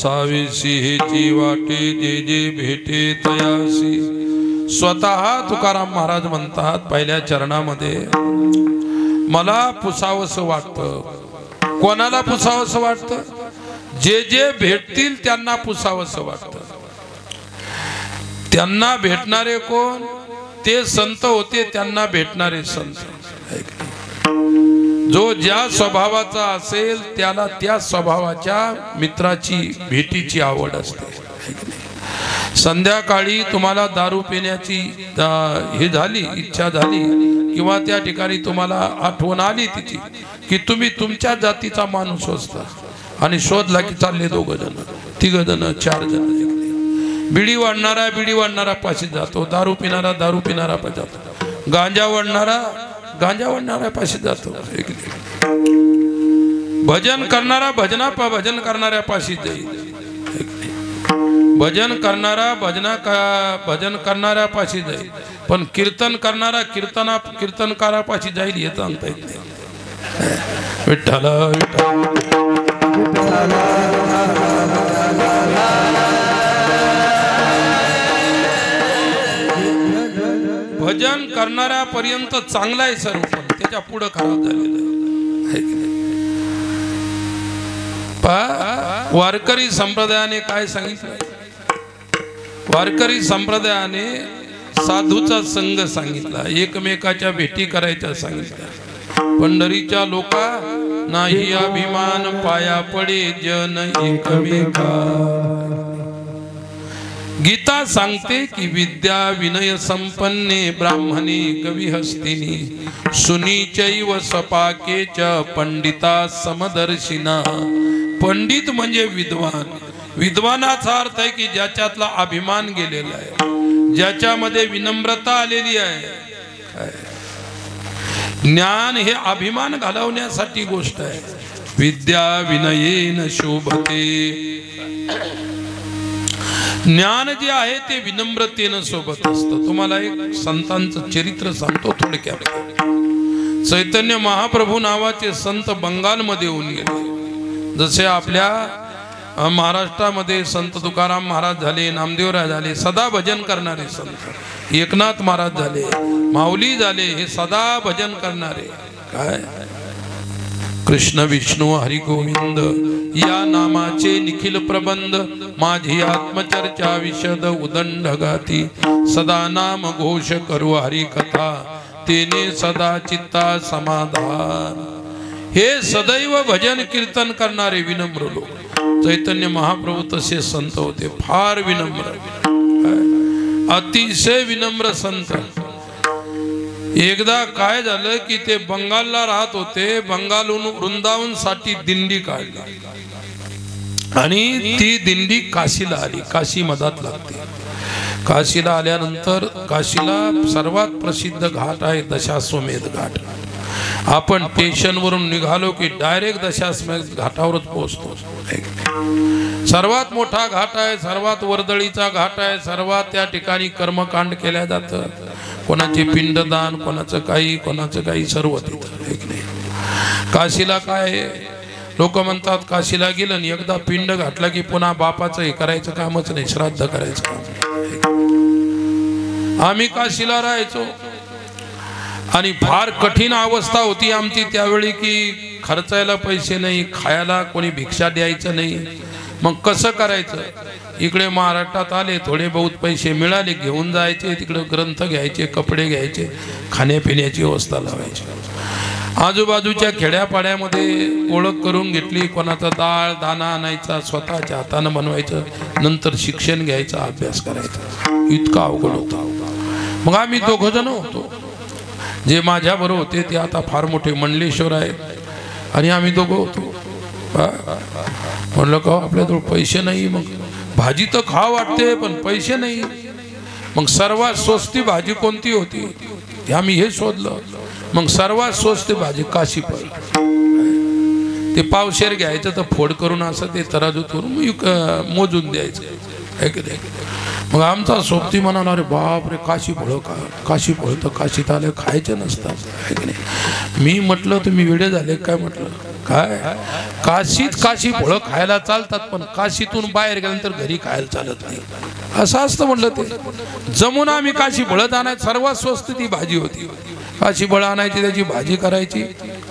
सावीसी हेची वाटे जे जे भेटे तयासी. स्वतः तुकाराम महाराज म्हणतात पहिल्या चरणामध्ये, मला पुसावंसं वाटतं. कोणाला पुसावंसं वाटतं? जे जे भेटतील त्यांना पुसावंसं वाटतं. त्यांना भेटणारे कोण? ते संत होते, त्यांना भेटणारे संत. जो ज्या स्वभावाचा असेल त्याला त्या स्वभावाच्या मित्राची भेटीची आवड असते. संध्याकाळी तुम्हाला दारू पिण्याची हे झाली, इच्छा झाली, किंवा त्या ठिकाणी तुम्हाला आठवण आली तिची की तुम्ही तुमच्या जातीचा माणूस असता, आणि शोधला की चालले 2 जण 3 जण 4 जण. बिडी वाढणारा पाशी जातो, दारू पिणारा पाशी जातो, गांजा वाढणारा पाशी जातो, भजन करणाऱ्या पाशी जाईल, भजन करणाऱ्या पाशी जाईल, पण कीर्तन करणारा कीर्तनकारापाशी जाईल हे सांगता येत नाही. विठ्ठल भजन करणाऱ्यापर्यंत चांगला आहे सर्व, पण त्याच्या पुढे खराब झालेलं आहे. वारकरी संप्रदायाने काय सांगितलं? वारकरी संप्रदायाने साधूचा संग सांगितला, एकमेकाच्या भेटी करायच्या सांगितल्या. पंढरीच्या लोका नाही अभिमान, पाया पडे जन एकमेका. गीता सांगते की विद्या विनय संपन्ने ब्राह्मणे कवी हस्तिनी सुनीचैव सपाकेच पंडिता समदर्शिना. पंडित म्हणजे विद्वान. विद्वानाचा अर्थ आहे की ज्याच्यातला अभिमान गेलेला आहे, ज्याच्यामध्ये विनम्रता आलेली आहे. ज्ञान हे अभिमान घालवण्यासाठी गोष्ट आहे. विद्या विनयेन शोभते. ज्ञान जे आहे ते विनम्रतेनं सोबत असतं. तुम्हाला एक संतांचं चरित्र सांगतो थोडक्यात. चैतन्य महाप्रभू नावाचे संत बंगालमध्ये येऊन गेले. जसे आपल्या महाराष्ट्रामध्ये संत तुकाराम महाराज झाले, नामदेवराय झाले, सदा भजन करणारे संत. एकनाथ महाराज झाले, माऊली झाले, हे सदा भजन करणारे. काय कृष्ण विष्णू हरी गोविंद या नामाचे निखिल प्रबंध, माझी आत्मचर्चा विशद उदंड गाती. सदा नाम घोष करू हरी कथा, तेने सदा चित्ता समाधान. हे सदैव भजन कीर्तन करणारे विनम्र लोक. चैतन्य महाप्रभू तसे संत होते, फार विनम्र, अतिशय विनम्र संत. एकदा काय झालं की ते बंगालला राहत होते. बंगालहून वृंदावन साठी दिंडी काढली आणि ती दिंडी काशीला आली. काशी मधात लागते. काशीला आल्यानंतर काशीला सर्वात प्रसिद्ध घाट आहे दशाश्वमेध घाट. आपण स्टेशन वरून निघालो की डायरेक्ट दशाश्वमेध घाटावरच पोहोचतो. सर्वात मोठा घाट आहे, सर्वात वर्दळीचा घाट आहे. सर्वात त्या ठिकाणी कर्मकांड केल्या जातं. कोणाचे पिंडदान, कोणाचं काही सर्व तिथं. काशीला काय लोक म्हणतात, काशीला गेलं आणि एकदा पिंड घातला की पुन्हा बापाचं हे करायचं कामच नाही, श्राद्ध करायचं काम. आम्ही काशीला राहायचो आणि फार कठीण अवस्था होती आमची त्यावेळी की खर्चायला पैसे नाही, खायला कोणी भिक्षा द्यायचं नाही. मग कसं करायचं? इकडे महाराष्ट्रात आले, थोडे बहुत पैसे मिळाले, घेऊन जायचे, तिकडे ग्रंथ घ्यायचे, कपडे घ्यायचे, खाण्यापिण्याची व्यवस्था लावायची. आजूबाजूच्या खेड्यापाड्यामध्ये ओळख करून घेतली, कोणाचा डाळ दाणा आणायचा, स्वतःच्या हातानं बनवायचं, नंतर शिक्षण घ्यायचं, अभ्यास करायचा. इतका अवघड होता. मग आम्ही दोघं जण होतो. जे माझ्या बरोबर होते ते आता फार मोठे मंडलेश्वर आहेत आणि आम्ही दोघं होतो. म्हणलं का आपल्याजवळ पैसे नाही, मग भाजी तर खा वाटते पण पैसे नाही. मग सर्वात स्वस्ती भाजी कोणती होती आम्ही हे शोधलं. मग सर्वात स्वस्त भाजी काशीफळ. ते पावशेर घ्यायचं तर फोड करून असं ते तराजूतून मोजून द्यायचं. मग आमचा सोबती म्हणाला, अरे बाप रे काशीफळ का, काशीफळ तर काशीत आले खायचे नसतात. मी म्हटलं तुम्ही वेडे झाले काय? म्हटलं काय काशीत काशीफळ खायला चालतात पण काशीतून बाहेर गेल्यानंतर घरी खायला चालत नाही, असं असतं म्हटलं. ते जमून आम्ही काशीफळ आणायचं. सर्वात स्वस्त ती भाजी होती. काशीफळ आणायची, त्याची भाजी करायची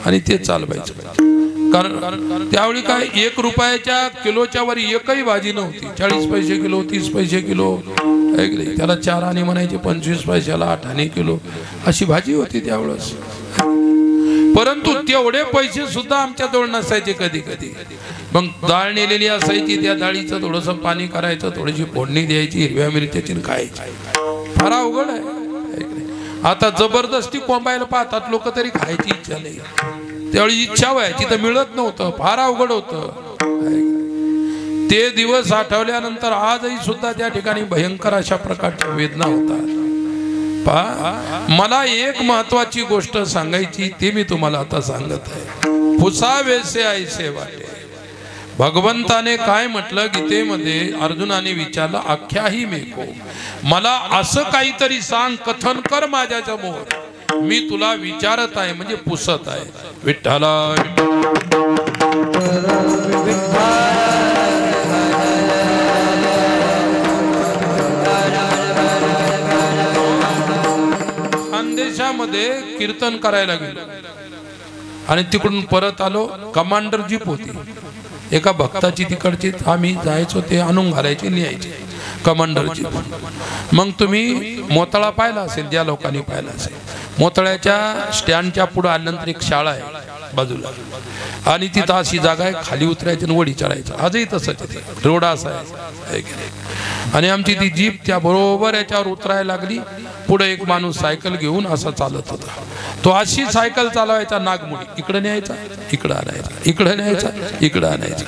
आणि ते चालवायचं. कारण त्यावेळी काय 1 रुपयाच्या किलोच्या वर एकही भाजी नव्हती. 40 पैसे किलो, 30 पैसे किलो, त्याला 4 आणे म्हणायचे, 25 पैशाला 8 आणे किलो अशी भाजी होती त्यावेळेस. परंतु तेवढे पैसे सुद्धा आमच्याजवळ नसायचे कधी कधी. मग डाळ नेलेली असायची, त्या डाळीचं थोडंसं पाणी करायचं, थोडीशी फोडणी द्यायची, हिरव्या मिरच्याची खायची. फार अवघड आहे. आता जबरदस्ती कोंबायला पाहतात लोक, तरी खायची इच्छा नाही. त्यावेळी इच्छा व्हायची तर मिळत नव्हतं. फार अवघड होतं. ते दिवस आठवल्यानंतर आजही सुद्धा त्या ठिकाणी भयंकर अशा प्रकारच्या वेदना होतात. मला एक महत्वाची गोष्ट सांगायची, ते मी तुम्हाला आता सांगत आहे. पुसावेसे ऐसे वाटे. भगवंताने काय म्हटलं गीतेमध्ये? अर्जुनाने विचारलं, आख्याही मेको, मला असं काहीतरी सांग, कथन कर माझ्या समोर, मी तुला विचारत आहे, म्हणजे पुसत आहे. विठ्ठला खानदेशामध्ये कीर्तन करायला गेलो आणि तिकडून परत आलो. कमांडर जीप होती एका भक्ताची तिकडची, आम्ही जायचो, ते आणून घालायचे, न्यायचे कमांडर जीप. मग तुम्ही मोताळा पाहिला असेल, ज्या लोकांनी पाहिला असेल, मोताळ्याच्या स्टँडच्या पुढे आल्यानंतर एक शाळा आहे बाजूला, आणि तिथं अशी जागा आहे, खाली उतरायची आणि वडी चढायचं. आजही तसंच तिथे रोड असा आहे. आणि आमची ती जीप त्या बरोबर याच्यावर उतरायला लागली. पुढे एक माणूस सायकल घेऊन असा चालत होता. तो अशी सायकल चालवायचा, नागमुडी इकडे न्यायचा, इकडं आणायचा, इकडे न्यायचा, इकडं आणायचा.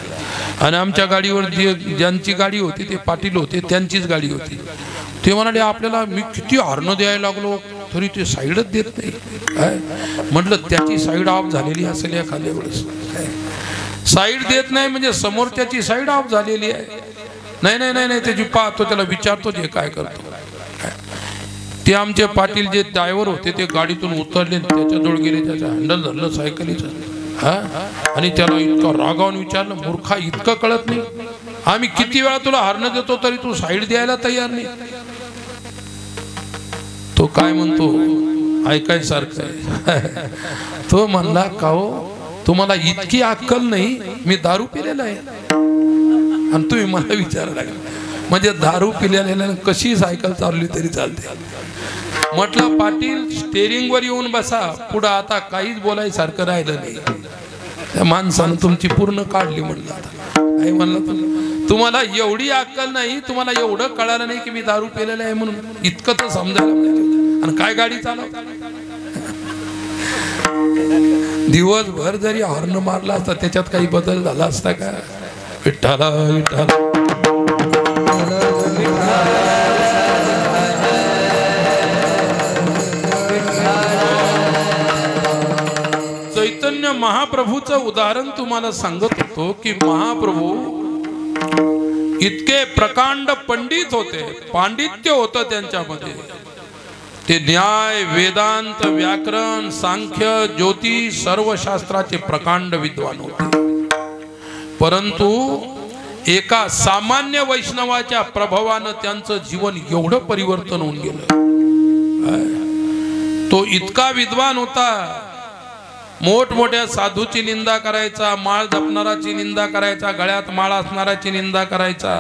आणि आमच्या गाडीवर ज्यांची गाडी होती ते पाटील होते, त्यांचीच गाडी होती. ते म्हणाले, आपल्याला मी किती हॉर्न द्यायला लागलो तरी ते साईडच देत नाही. काय म्हटलं, त्याची साईड ऑफ झालेली असेल एखाद्या वेळेस. साईड देत नाही म्हणजे समोरच्याची साईड ऑफ झालेली आहे. नाही नाही नाही नाही, त्याची पाहतो, त्याला विचारतो जे काय करतो. ते आमचे पाटील जे ड्रायव्हर होते ते गाडीतून उतरले, त्याच्याजवळ गेले, त्याचं हँडल धरलं सायकलीचं, आणि त्याला इतकं रागावून विचारलं, मूर्खा इतकं कळत नाही, आम्ही किती वेळा तुला हॉर्न देतो तरी तू साईड द्यायला तयार नाही. तो काय म्हणतो ऐकायसारखं आहे. तो म्हणला, का हो तुम्हाला इतकी अक्कल नाही, मी दारू पिलेला आहे आणि तुम्ही मला विचारायला लागला. म्हणजे दारू पिलेल्या कशी सायकल चालली तरी चालते. म्हटलं, पाटील स्टेरिंग वर येऊन बसा, पुढं आता काहीच बोलायसारखं राहिलं नाही. त्या माणसानं तुमची पूर्ण काढली. म्हणलं, आता आई म्हणलं, तुम्हाला एवढी अक्कल नाही, तुम्हाला एवढं कळालं नाही की मी दारू पिलेलं आहे म्हणून, इतकं तर समजायला पाहिजे. आणि काय गाडी चालवता, दिवसभर जरी हॉर्न मारला असता त्याच्यात काही बदल झाला असता का? विठ्ठला विठ्ठला. चैतन्य महाप्रभूचं उदाहरण तुम्हाला सांगत होतो की महाप्रभू इतके प्रकांड पंडित होते, पांडित्य होतं त्यांच्यामध्ये. ते न्याय, वेदांत, व्याकरण, सांख्य, ज्योतिष सर्व शास्त्राचे प्रकांड विद्वान होते. परंतु एका सामान्य वैष्णवाच्या प्रभावानं त्यांचं जीवन एवढं परिवर्तन होऊन गेलं. तो इतका विद्वान होता, मोठमोठ्या साधूची निंदा करायचा, माळ जपणाराची निंदा करायचा, गळ्यात माळ असणाराची निंदा करायचा.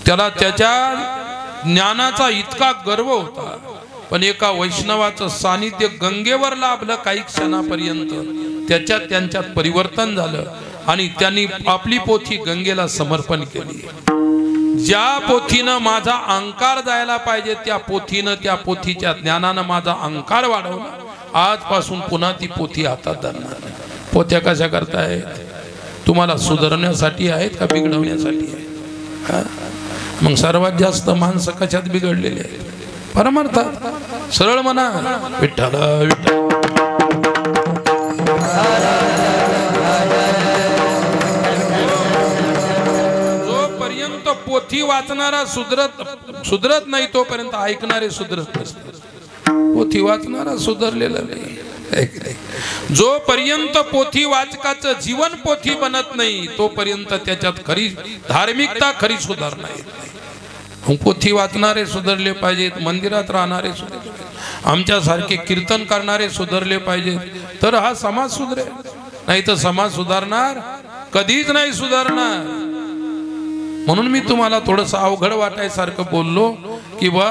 त्याला त्याच्या ज्ञानाचा इतका गर्व होता. पण एका वैष्णवाचं सानिध्य गंगेवर लाभलं काही क्षणापर्यंत, त्यांच्यात परिवर्तन झालं आणि त्यांनी आपली पोथी गंगेला समर्पण केली. ज्या पोथीनं माझा अहंकार जायला पाहिजे त्या पोथीनं, त्या पोथीच्या ज्ञानानं माझा अहंकार वाढवला. आजपासून पुन्हा ती पोथी हातात धरणार. पोथ्या कशा करतायत? तुम्हाला सुधारण्यासाठी आहेत का बिघडवण्यासाठी आहेत? मग सर्वात जास्त माणसं कशात बिघडलेले आहेत? परमार्थात. सरळ म्हणा विठ्ठल विठ्ठल. जोपर्यंत पोथी वाचणारा सुधरत नाही तोपर्यंत ऐकणारे सुधरत नसतात. पोथी वाचणारा सुधरलेला नाही. जोपर्यंत पोथी वाचकाचं जीवन पोथी बनत नाही तोपर्यंत त्याच्यात खरी धार्मिकता, खरी सुधारणा येत नाही. पोथी वाचणारे सुधारले पाहिजेत, मंदिरात राहणारे सुधारले, आमच्यासारखे कीर्तन करणारे सुधारले पाहिजेत, तर हा समाज सुधरेल. नाही तर समाज सुधारणार कधीच नाही सुधारणार. म्हणून मी तुम्हाला थोडस अवघड वाटायसारखं बोललो की बा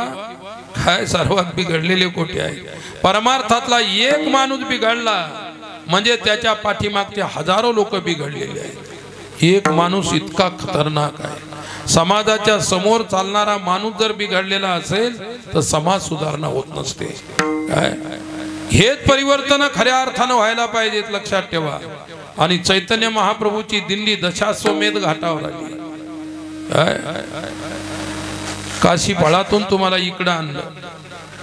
काय सर्वात बिघडलेले कोठे आहे. परमार्थातला एक माणूस बिघडला म्हणजे त्याच्या पाठीमागचे हजारो लोक बिघडलेले आहेत. एक माणूस इतका खतरनाक आहे. समाजाच्या समोर चालणारा माणूस जर बिघडलेला असेल तर समाज सुधारणा होत नसते. काय हेच परिवर्तन खऱ्या अर्थानं व्हायला पाहिजेत, लक्षात ठेवा. आणि चैतन्य महाप्रभूची दिंडी दशाश्वमेध घाटावर आली. काशी फळातून तुम्हाला इकडं आणलं.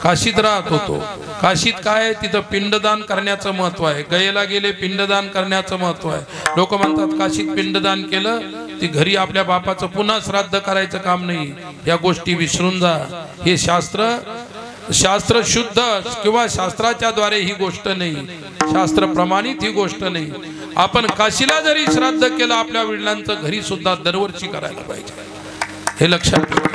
काशीत राहत होतो. काशीत काय तिथं पिंडदान करण्याचं महत्व आहे. गयेला गेले पिंडदान करण्याचं महत्व आहे. लोक म्हणतात काशीत पिंडदान केलं ती घरी आपल्या बापाचं पुन्हा श्राद्ध करायचं काम नाही. या गोष्टी विसरून जा. हे शास्त्र शुद्ध किंवा शास्त्राच्या द्वारे ही गोष्ट नाही, शास्त्र प्रमाणित ही गोष्ट नाही. आपण काशीला जरी श्राद्ध केलं आपल्या वडिलांचं घरी सुद्धा दरवर्षी करायला पाहिजे. हे लक्षात ठेवा.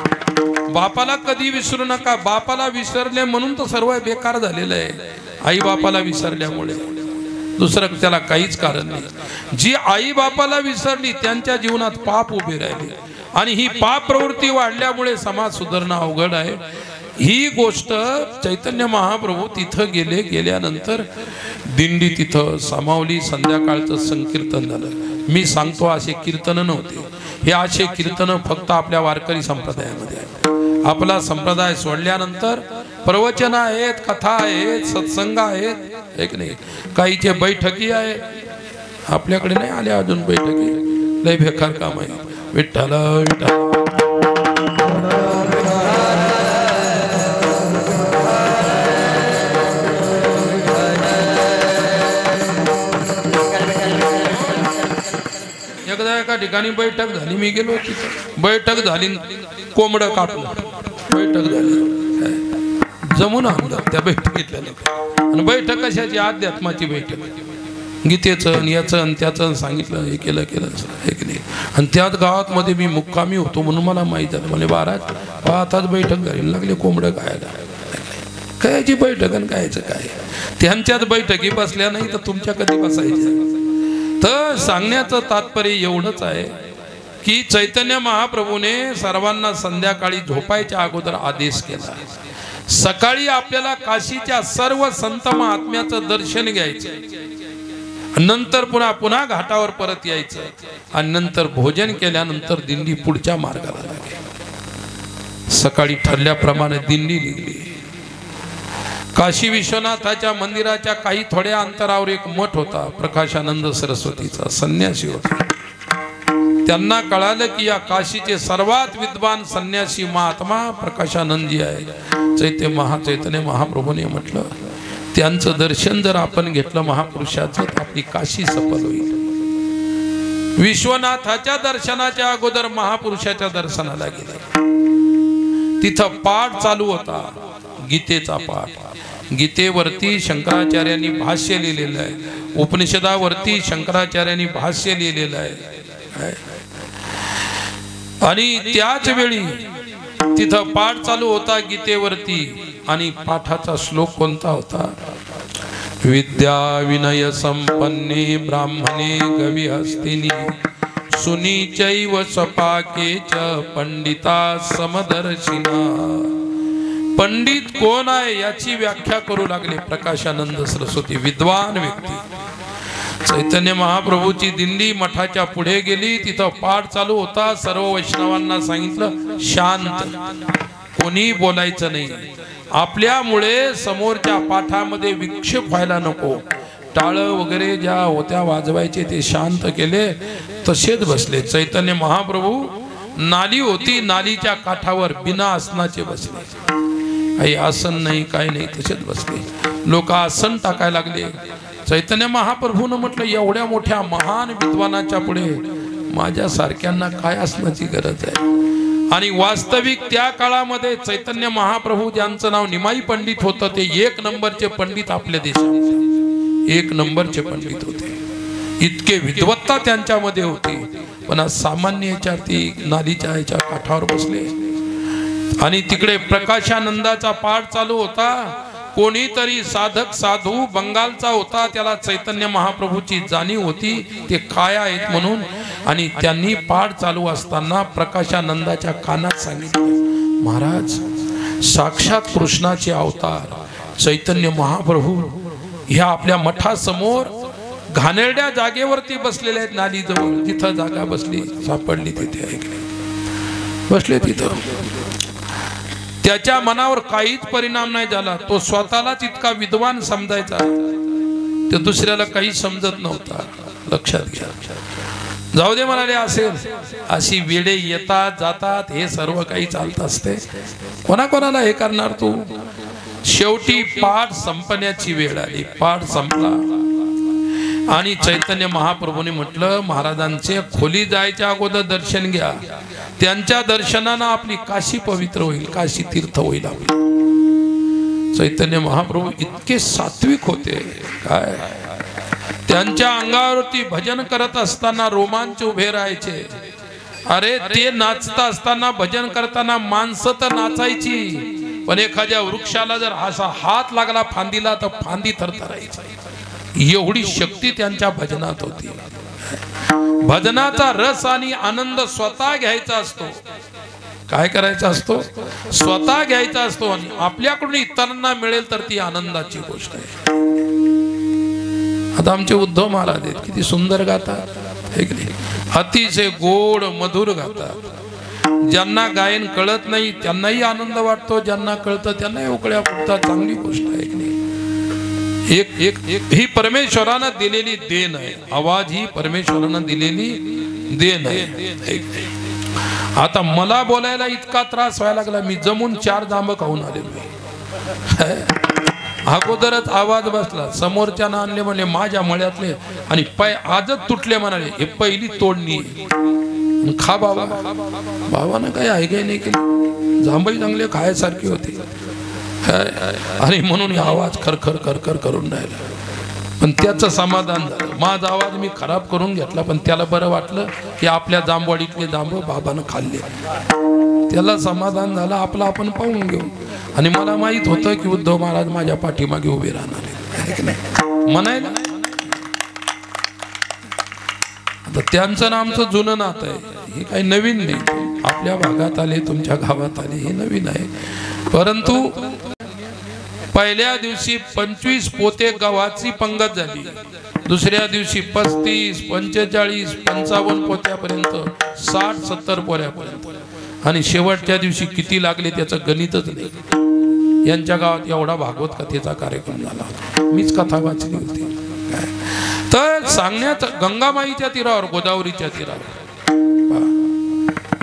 बापाला कधी विसरू नका. बापाला विसरले म्हणून तर सर्व बेकार झालेलं आहे. आई बापाला विसरल्यामुळे, दुसरं त्याला काहीच कारण नाही. जी आई बापाला विसरली त्यांच्या जीवनात पाप उभे राहिले आणि ही पाप प्रवृत्ती वाढल्यामुळे समाज सुधारणं अवघड आहे. ही गोष्ट चैतन्य महाप्रभू तिथं गेल्यानंतर दिंडी तिथं सामावली. संध्याकाळचं संकीर्तन झालं. मी सांगतो असे कीर्तन नव्हते. हे असे कीर्तन फक्त आपल्या वारकरी संप्रदायामध्ये आहे. आपला संप्रदाय सोडल्यानंतर प्रवचन आहेत, कथा आहेत, सत्संग आहेत, एक नाही काहीचे बैठकी आहे. आपल्याकडे नाही आले अजून बैठकी. लय बेकार काम आहे. विठ्ठल विठ्ठल. एकदा एका ठिकाणी बैठक झाली. मी गेलो तिथं. बैठक झाली, कोंबडं कापलं. बैठक झाली, जमून आणलं त्या बैठकीतल्या लोक. आणि बैठक कशाची? अध्यात्माची बैठक. गीतेचं याचं आणि त्याचं सांगितलं. हे केलं हे नाही. आणि त्याच गावात मध्ये मी मुक्कामी होतो म्हणून मला माहीत झालं. म्हणजे महाराज आताच बैठक झाली, लागले कोंबडं खायला. कायची बैठक आणि कायचं काय? त्यांच्याच बैठकी बसल्या नाही तर तुमच्या कधी बसायच्या? तर सांगण्याचं तात्पर्य एवढंच आहे की चैतन्य महाप्रभूने सर्वांना संध्याकाळी झोपायच्या अगोदर आदेश केला. सकाळी आपल्याला काशीच्या सर्व संत महात्म्याचं दर्शन घ्यायचं, नंतर पुन्हा घाटावर परत यायचं आणि नंतर भोजन केल्यानंतर दिंडी पुढच्या मार्गाला लागेल. सकाळी ठरल्याप्रमाणे दिंडी निघली. काशी विश्वनाथाच्या मंदिराच्या काही थोड्या अंतरावर एक मठ होता. प्रकाशानंद सरस्वतीचा संन्यासी होता. त्यांना कळालं की या काशीचे सर्वात विद्वान संन्यासी महात्मा प्रकाशानंदजी आहे. चैतन्य महाप्रभूने म्हटलं त्यांचं दर्शन जर आपण घेतलं महापुरुषाचं तर आपली काशी सफल होईल. विश्वनाथाच्या दर्शनाच्या अगोदर महापुरुषाच्या दर्शनाला गेले. तिथं पाठ चालू होता, गीतेचा पाठ. गीतेवरती शंकराचार्यांनी भाष्य लिहिलेलं आहे. उपनिषदावरती शंकराचार्यांनी भाष्य लिहिलेलं आहे. आणि त्याच वेळी तिथं पाठ चालू होता गीतेवरती आणि पाठाचा श्लोक कोणता होता? विद्या विनय संपन्ने ब्राह्मणे गविहस्तिनी सुनीचैव स्वपाके च पंडिता समदर्शिना। पंडित कोण आहे याची व्याख्या करू लागले प्रकाशानंद सरस्वती, विद्वान व्यक्ती। चैतन्य महाप्रभूची दिंडी मठाच्या पुढे गेली, तिथं पाठ चालू होता। सर्व वैष्णवांना सांगितलं शांत, कोणी बोलायचं नाही, आपल्यामुळे समोरच्या पाठामध्ये विक्षेप व्हायला नको। टाळं वगैरे ज्या होत्या वाजवायचे ते शांत केले, तसेच बसले। चैतन्य महाप्रभू नाली होती, नालीच्या काठावर बिना आसनाचे बसले, काही आसन नाही काही नाही, तसेच बसले। लोक आसन टाकायला लागले। चैतन्य महाप्रभूनं म्हटलं एवढ्या मोठ्या महान विद्वानाच्या पुढे माझ्या सारख्यांना काय आसनाची गरज आहे? आणि वास्तविक त्या काळामध्ये चैतन्य महाप्रभू ज्यांचं नाव निमाई पंडित होतं ते 1 नंबरचे पंडित आपल्या देशात 1 नंबरचे पंडित होते, इतके विद्वत्ता त्यांच्यामध्ये होती। पण आज सामान्य याच्यावरती नालीच्या ह्याच्या काठावर बसले। आणि तिकडे प्रकाशानंदाचा पाठ चालू होता। कोणीतरी साधक साधू बंगालचा होता, त्याला चैतन्य महाप्रभूची जाणीव होती ते काय आहेत म्हणून, आणि त्यांनी पाठ चालू असताना प्रकाशानंदाच्या कानात सांगितलं, महाराज साक्षात कृष्णाचे अवतार चैतन्य महाप्रभू ह्या आपल्या मठासमोर घाणेरड्या जागेवरती बसलेले आहेत, नालीजवळ जिथं जागा बसली सापडली तिथे ऐकले, बसले तिथं। त्याच्या मनावर काहीच परिणाम नाही झाला। तो स्वतःलाच इतका विद्वान समजायचा, तो दुसऱ्याला काही समजत नव्हता। लक्षात घ्या, जाऊ दे म्हणाले, असेल अशी वेळे येतात जातात, हे सर्व काही चालत असते, कोणाकोणाला हे करणार तू? शेवटी पाठ संपण्याची वेळ आली, पाठ संपला आणि चैतन्य महाप्रभूने म्हटलं, महाराजांचे खोली जायच्या अगोदर दर्शन घ्या, त्यांच्या दर्शनानं आपली काशी पवित्र होईल, काशी तीर्थ होईल आपली। चैतन्य महाप्रभू इतके सात्विक होते, काय त्यांच्या अंगावरती भजन करत असताना रोमांच उभे राहायचे। अरे ते नाचता असताना भजन करताना माणसं तर नाचायची, पण एखाद्या वृक्षाला जर असा हात लागला फांदीला तर फांदी थरथरायची, एवढी शक्ती त्यांच्या भजनात होती। भजनाचा रस आणि आनंद स्वतः घ्यायचा असतो, काय करायचा असतो? स्वतः घ्यायचा असतो, आणि आपल्याकडून इतरांना मिळेल तर ती आनंदाची गोष्ट आहे। आता आमचे उद्धव महाराज आहेत, किती सुंदर गातात, अतिशय गोड मधुर गातात। ज्यांना गायन कळत नाही त्यांनाही आनंद वाटतो, ज्यांना कळतं त्यांनाही उकळ्या फुटतात, चांगली गोष्ट आहे की नाही? एक एक एक ही परमेश्वरानं दिलेली देण आहे, आवाज ही परमेश्वरानं दिलेली देण आहे। आता मला बोलायला इतका त्रास व्हायला लागला, मी जमून 4 जांब खाऊन आले। अगोदरच आवाज बसला, समोरच्या आणले म्हणले माझ्या मळ्यातले, आणि पाय आजच तुटले म्हणाले, हे पहिली तोडणी खा बाबा। बाबानं काही ऐकाय नाही केली, जांभई चांगले खायसारखे होते, आणि म्हणून आवाज खरखर खरखर करून राहिला। पण त्याचं समाधान झालं, माझा आवाज मी खराब करून घेतला, पण त्याला बरं वाटलं की आपल्या जांभवाडीतले जांभ बाबानं खाल्ले, त्याला समाधान झालं, आपलं आपण पाहून घेऊ। आणि मला माहित होतं की उद्धव महाराज माझ्या पाठीमागे उभे राहणार आहे म्हणायला। आता त्यांचं आमचं जुनं नातं आहे, हे काही नवीन नाही, आपल्या भागात आले तुमच्या गावात आले हे नवीन आहे। परंतु पहिल्या दिवशी 25 पोते गव्हाची पंगत झाली, दुसऱ्या दिवशी 35, 45, 55 पोत्यापर्यंत, 60-70 पोऱ्यापर्यंत, आणि शेवटच्या दिवशी किती लागले त्याचं गणितच नाही। यांच्या गावात एवढा भागवत कथेचा कार्यक्रम झाला होता, मीच कथा वाचली होती। तर सांगण्यात गंगामाईच्या तीरावर, गोदावरीच्या तीरावर,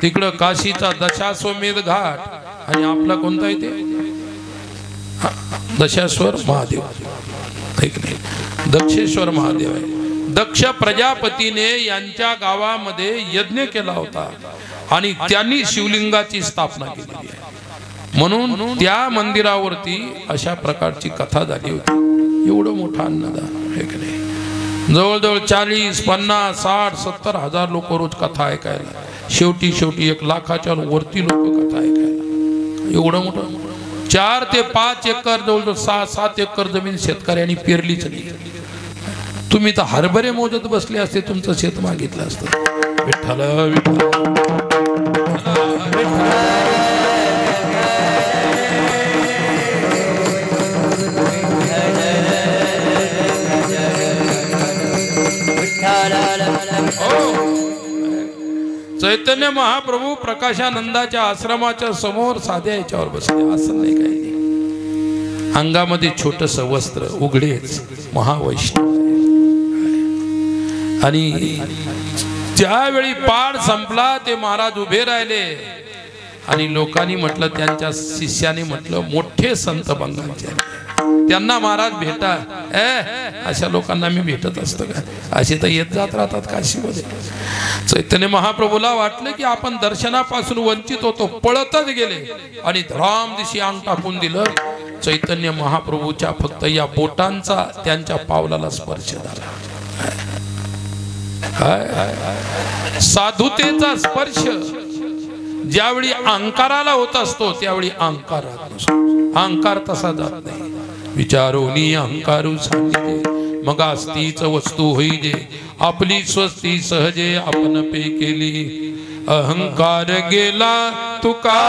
तिकडं काशीचा दशाश्वमेध घाट, आणि आपला कोणता इथे दशाश्वर महादेव, दक्षेश्वर महादेव आहे। दक्ष प्रजापतीने यांच्या गावामध्ये यज्ञ केला होता, आणि त्यांनी शिवलिंगाची स्थापना केली आहे, म्हणून त्या मंदिरावरती अशा प्रकारची कथा झाली होती। एवढं मोठा अन्नदान आहे की नाही, जवळजवळ 40, 50, 60, 70 हजार लोक रोज कथा ऐकायला, शेवटी 1 लाखाच्या वरती लोक कथा ऐकायला, एवढं मोठं 4 ते 5 एकर जवळ 6-7 एकर जमीन शेतकऱ्यांनी पेरलीच नाही. तुम्ही तर हरभरे मोजत बसले असते, तुमचं शेत मागितलं असतं. विठ्ठल विठ्ठल चैतन्य महाप्रभू प्रकाशानंदाच्या आश्रमाच्या समोर साध्या याच्यावर बसले. असं नाही काही नाही. अंगामध्ये छोटस वस्त्र, उघडेच महावैष्णव. आणि ज्यावेळी पाठ संपला ते महाराज उभे राहिले आणि लोकांनी म्हटलं, त्यांच्या शिष्याने म्हटलं, मोठे संत बंगालचे, त्यांना महाराज भेटा. अशा लोकांना मी भेटत असतो का? असे तर येत जात राहतात काशीमध्ये. चैतन्य महाप्रभूला वाटलं की आपण दर्शनापासून वंचित होतो, पळतच गेले आणि धराम दिशी अंग टाकून दिलं. चैतन्य महाप्रभूच्या फक्त या बोटांचा त्यांच्या पावलाला स्पर्श झाला. साधुतेचा स्पर्श ज्यावेळी अहंकाराला होत असतो त्यावेळी अहंकार राहत नसतो. अहंकार तसा जात नाही. विचारोनी अहंकारू सांगितले मग अस्तीच वस्तू होईजे, आपली स्वस्ती सहजे आपण पे केली. अहंकार गेला तुका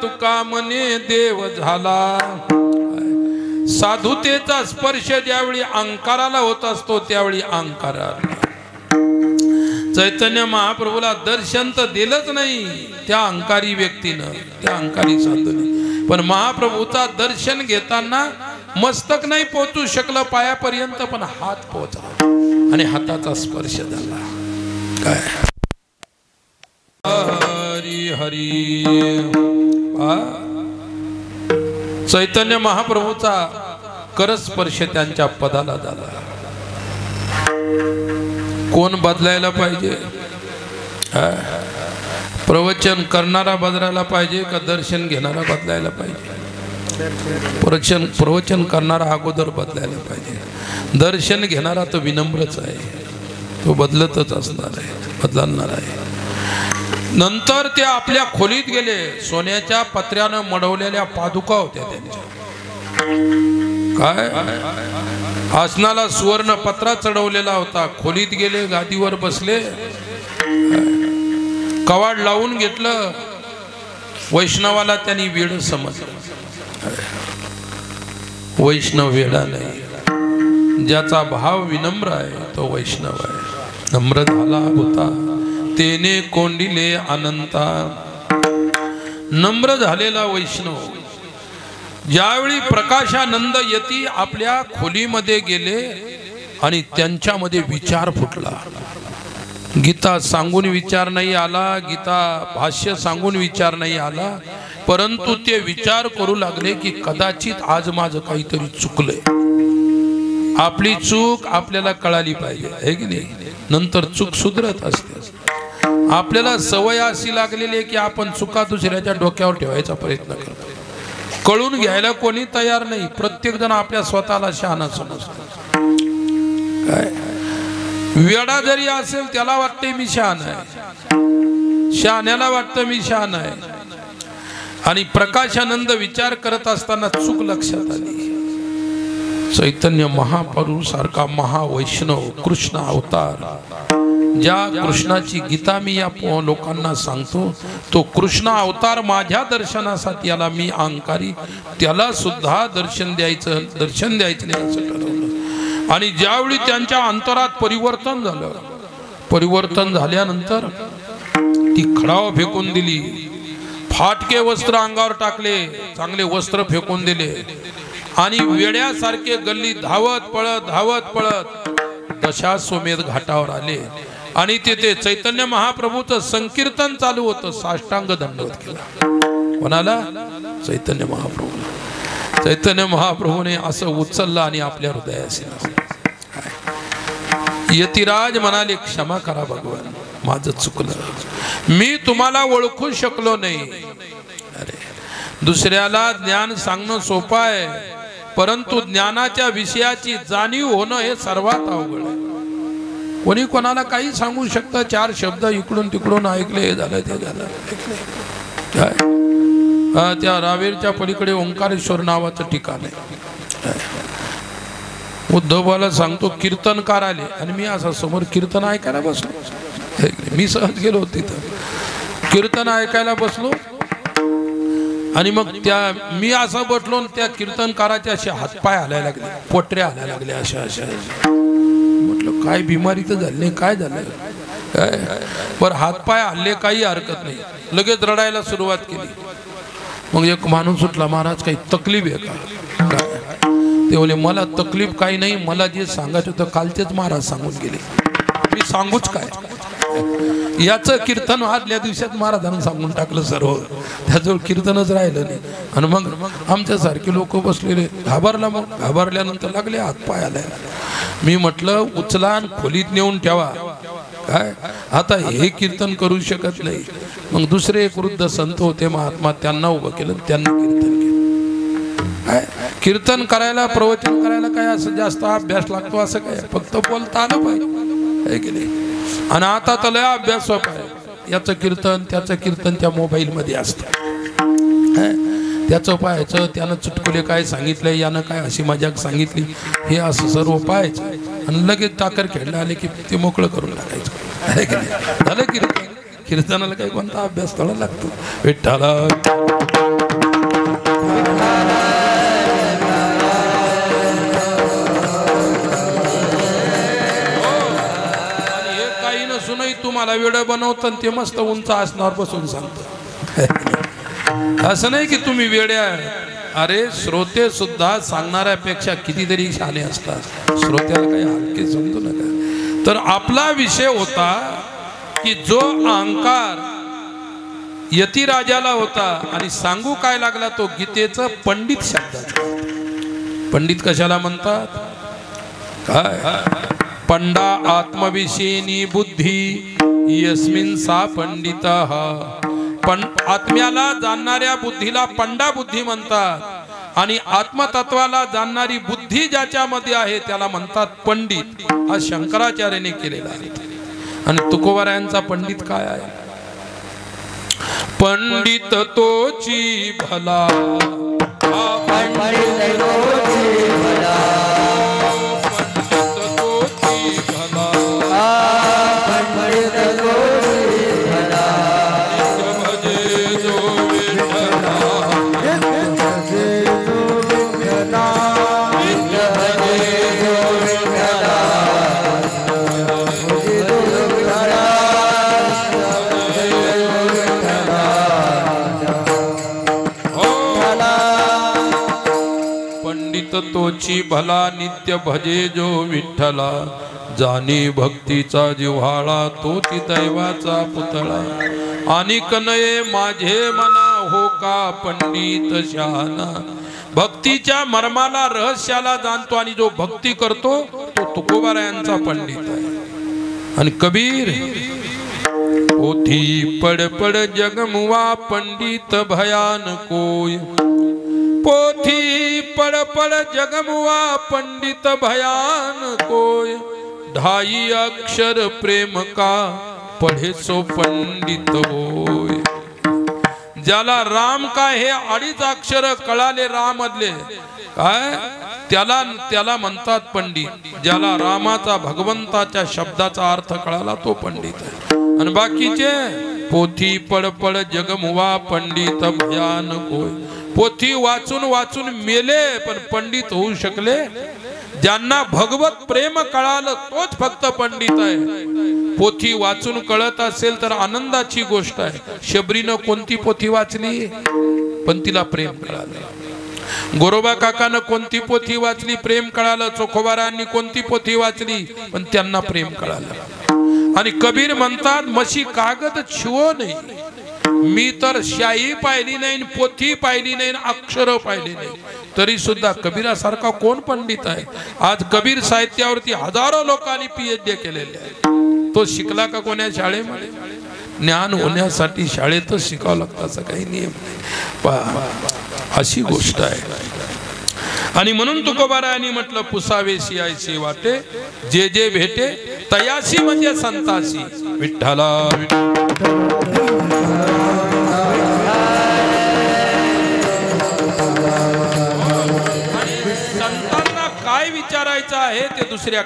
तुका मने देव झाला. साधुतेचा स्पर्श ज्यावेळी अहंकाराला होत असतो त्यावेळी अहंकार. चैतन्य महाप्रभूला दर्शन तर दिलंच नाही त्या अहंकारी व्यक्तीनं, त्या अहंकारी साधूने. पण महाप्रभूचा दर्शन घेताना मस्तक नाही पोहोचू शकलं पायापर्यंत, पण हात पोहोचला आणि हाताचा स्पर्श झाला. काय हरी हरी. चैतन्य महाप्रभूचा करस्पर्श त्यांच्या पदाला झाला. कोण बदलायला पाहिजे? प्रवचन करणारा बदलायला पाहिजे का दर्शन घेणारा बदलायला पाहिजे? प्रवचन करणारा अगोदर बदलायला पाहिजे. दर्शन घेणारा तो विनम्रच आहे, तो बदलतच असणार आहे, बदलणार आहे. नंतर ते आपल्या खोलीत गेले. सोन्याच्या पत्र्यानं मडवलेल्या पादुका होत्या त्यांच्या. काय आसनाला सुवर्ण पत्रा चढवलेला होता. खोलीत गेले, गादीवर बसले, कवाड लावून घेतलं. वैष्णवाला त्यांनी वेड समजलं. वैष्णव वेडा नाही, ज्याचा भाव विनम्र आहे तो वैष्णव आहे. नम्र झाला होता तेने कोंडिले अनंता. नम्र झालेला वैष्णव. ज्यावेळी प्रकाशानंद यती आपल्या खोलीमध्ये गेले आणि त्यांच्यामध्ये विचार फुटला. गीता सांगून विचार नाही आला, गीता भाष्य सांगून विचार नाही आला, परंतु ते विचार करू लागले की कदाचित आज माझं काहीतरी चुकलंय. आपली चूक आपल्याला कळाली पाहिजे, आहे की नाही? नंतर चूक सुधरत असते. आपल्याला सवय अशी लागलेली आहे की आपण चुका दुसऱ्याच्या डोक्यावर ठेवायचा प्रयत्न करतो. कळून घ्यायला कोणी तयार नाही. प्रत्येक जण आपल्या स्वतःला शहाणा समजतो. काय वेडा जरी असेल त्याला वाटते मी शहाणा आहे, शहाण्याला वाटतं मी शहाणा आहे. आणि प्रकाशानंद विचार करत असताना चूक लक्षात आली. चैतन्य महाप्रभू सारखा महावैष्णव कृष्ण अवतार, ज्या कृष्णाची गीता मी या लोकांना सांगतो, तो कृष्ण अवतार माझ्या दर्शनासाठी आला. मी अहंकारी, त्याला सुद्धा दर्शन द्यायचं नाही असं ठरवलं. आणि ज्यावेळी त्यांच्या अंतरात परिवर्तन झालं, परिवर्तन झाल्यानंतर ती खडाव फेकून दिली, फाटके वस्त्र अंगावर टाकले, चांगले वस्त्र फेकून दिले आणि वेड्यासारखे गल्ली धावत पळत दशाश्वमेध घाटावर आले आणि तिथे चैतन्य महाप्रभूचं संकीर्तन चालू होतं. साष्टांग दंडवत केला. कोणाला? चैतन्य महाप्रभू. चैतन्य महाप्रभूने असं उचललं आणि आपल्या हृदयाशी यतिराज म्हणाले, क्षमा करा भगवान, माझं चुकलं, मी तुम्हाला ओळखू शकलो नाही. अरे, दुसऱ्याला ज्ञान सांगणं सोपं आहे, परंतु ज्ञानाच्या विषयाची जाणीव होणं हे सर्वात अवघड आहे. कोणी कोणाला काही सांगू शकतं, चार शब्द इकडून तिकडून ऐकले, हे झालं ते झालं, काय त्या रावेरच्या पलीकडे ओंकारेश्वर नावाचं ठिकाण आहे. उद्धवाला सांगतो कीर्तनकार आले आणि मी असं समोर कीर्तन ऐकायला बसलो. मी सहज गेलो तिथं, कीर्तन ऐकायला बसलो आणि मग मी असं बसलो, त्या कीर्तनकाराचे असे हातपाय हलायला लागले, पोटऱ्या हलायला लागले, अशा अशा. म्हटलं काय बिमारी तर झाली नाही, काय झालं काय? पर हातपाय हल्ले काही हरकत नाही, लगेच रडायला सुरुवात केली. मग एक माणूस सुटला, महाराज काही तकलीफ आहे का? ते बोले मला तकलीफ काही नाही, मला जे सांगायचं होतं कालचेच महाराज सांगून गेले, मी सांगूच काय? याचं कीर्तन आदल्या दिवसात महाराजांनी सांगून टाकलं सर्व, त्याजवळ कीर्तनच राहिलं नाही. आणि मग आमच्यासारखे लोक बसलेले घाबरला. मग घाबरल्यानंतर लागले हातपाय आलायला. मी म्हटलं उचला आणि खोलीत नेऊन ठेवा, काय आता हे कीर्तन करू शकत नाही. मग दुसरे एक वृद्ध संत होते महात्मा, त्यांना उभं केलं, त्यांनी कीर्तन केलं. कीर्तन करायला, प्रवचन करायला काय असं जास्त अभ्यास लागतो असं काय? फक्त बोलता आलं पाहिजे की नाही? आणि आता तर लय अभ्यास सोपा आहे. याचं कीर्तन त्याचं कीर्तन त्या मोबाईल मध्ये असतं, त्याचं पाहायचं, त्यानं चुटकुले काय सांगितलंय, यानं काय अशी मजाक सांगितली, हे असं सर्व पाहायचं आणि लगेच टाकर खेळला आले की ते मोकळं करून टाकायचं. झालं कीर्तन. कीर्तनाला काही कोणता अभ्यास थोडा लागतो. विठ्ठला तुम्हाला वेळ बनवतं ते मस्त उंच आसनावर बसून सांगतो. असं नाही की तुम्ही वेड्या. अरे श्रोते सुद्धा सांगणाऱ्यापेक्षा कितीतरी शाने असतात. श्रोत्याला काही हलके समजू नका. तर आपला विषय होता की जो अहंकार यतिराजाला होता आणि सांगू काय लागला, तो गीतेचं पंडित शब्दाचा. पंडित कशाला म्हणतात? काय? पंडा आत्मविषयी बुद्धी यस्मिन सा पंडितः. पण आत्म्याला जाणणाऱ्या बुद्धीला पंडा बुद्धी म्हणतात आणि आत्मतत्वाला जाणणारी बुद्धी ज्याच्यामध्ये आहे त्याला म्हणतात पंडित. हा शंकराचार्याने केलेला आहे. आणि तुकोबारायांचा पंडित काय आहे? पंडित तोची भला, पंडित तोची भला, तोची भला नित्य भजे जो विठ्ठला. जानी भक्तीचा जिव्हाळा तोची दैवाचा पुतळा. आणि कनये माझे मना हो का पंडित शहाणा. भक्तीच्या मर्माला रहस्याला जाणतो आणि जो भक्ती करतो तो तुकोबारायांचा पंडित आहे. आणि कबीर पोथी पड पड जगमुवा पंडित भयान कोय. पोथी पड़ पड़ जगमुआ पंडित भयान कोय. ढाई अक्षर प्रेम का पढ़े सो पंडित होय. ज्याला राम काय हे अडीच अक्षर कळाले राम मधले काय, त्याला म्हणतात पंडित. ज्याला रामाचा भगवंताच्या शब्दाचा अर्थ कळाला तो पंडित आहे. आणि बाकीचे पोथी पड पड जगमुआ पंडित भयान कोय. पोथी वाचून वाचून मेले पण पंडित होऊ शकले. ज्यांना भगवत प्रेम कळालं तोच फक्त पंडित आहे. पोथी वाचून कळत असेल तर आनंदाची गोष्ट आहे. शबरीनं कोणती पोथी वाचली पण तिला प्रेम कळालं. गोरोबा काकानं कोणती पोथी वाचली प्रेम कळालं. चोखोबारांनी कोणती पोथी वाचली पण त्यांना प्रेम कळालं. आणि कबीर म्हणतात मशी कागद छुओ नाही. मी तर शाही पाहिली नाही, पोथी पाहिली नाही, अक्षर पाहिली नाही, तरी सुद्धा कबीरासारखा कोण पंडित आहे. आज कबीर साहित्यावरती हजारो लोकांनी PhD केलेले आहे. तो शिकला का कोण्या शाळेमध्ये? ज्ञान होण्यासाठी शाळेतच शिकावं लागतं असं काही नियम नाही. अशी गोष्ट आहे. आणि म्हणून तुकोबारायांनी म्हटलं पुसावेशी आयशी वाटे जे जे भेटे तयाशी म्हणजे संताशी. विठ्ठला संतांना काय विचारायचं आहे ते दुसऱ्या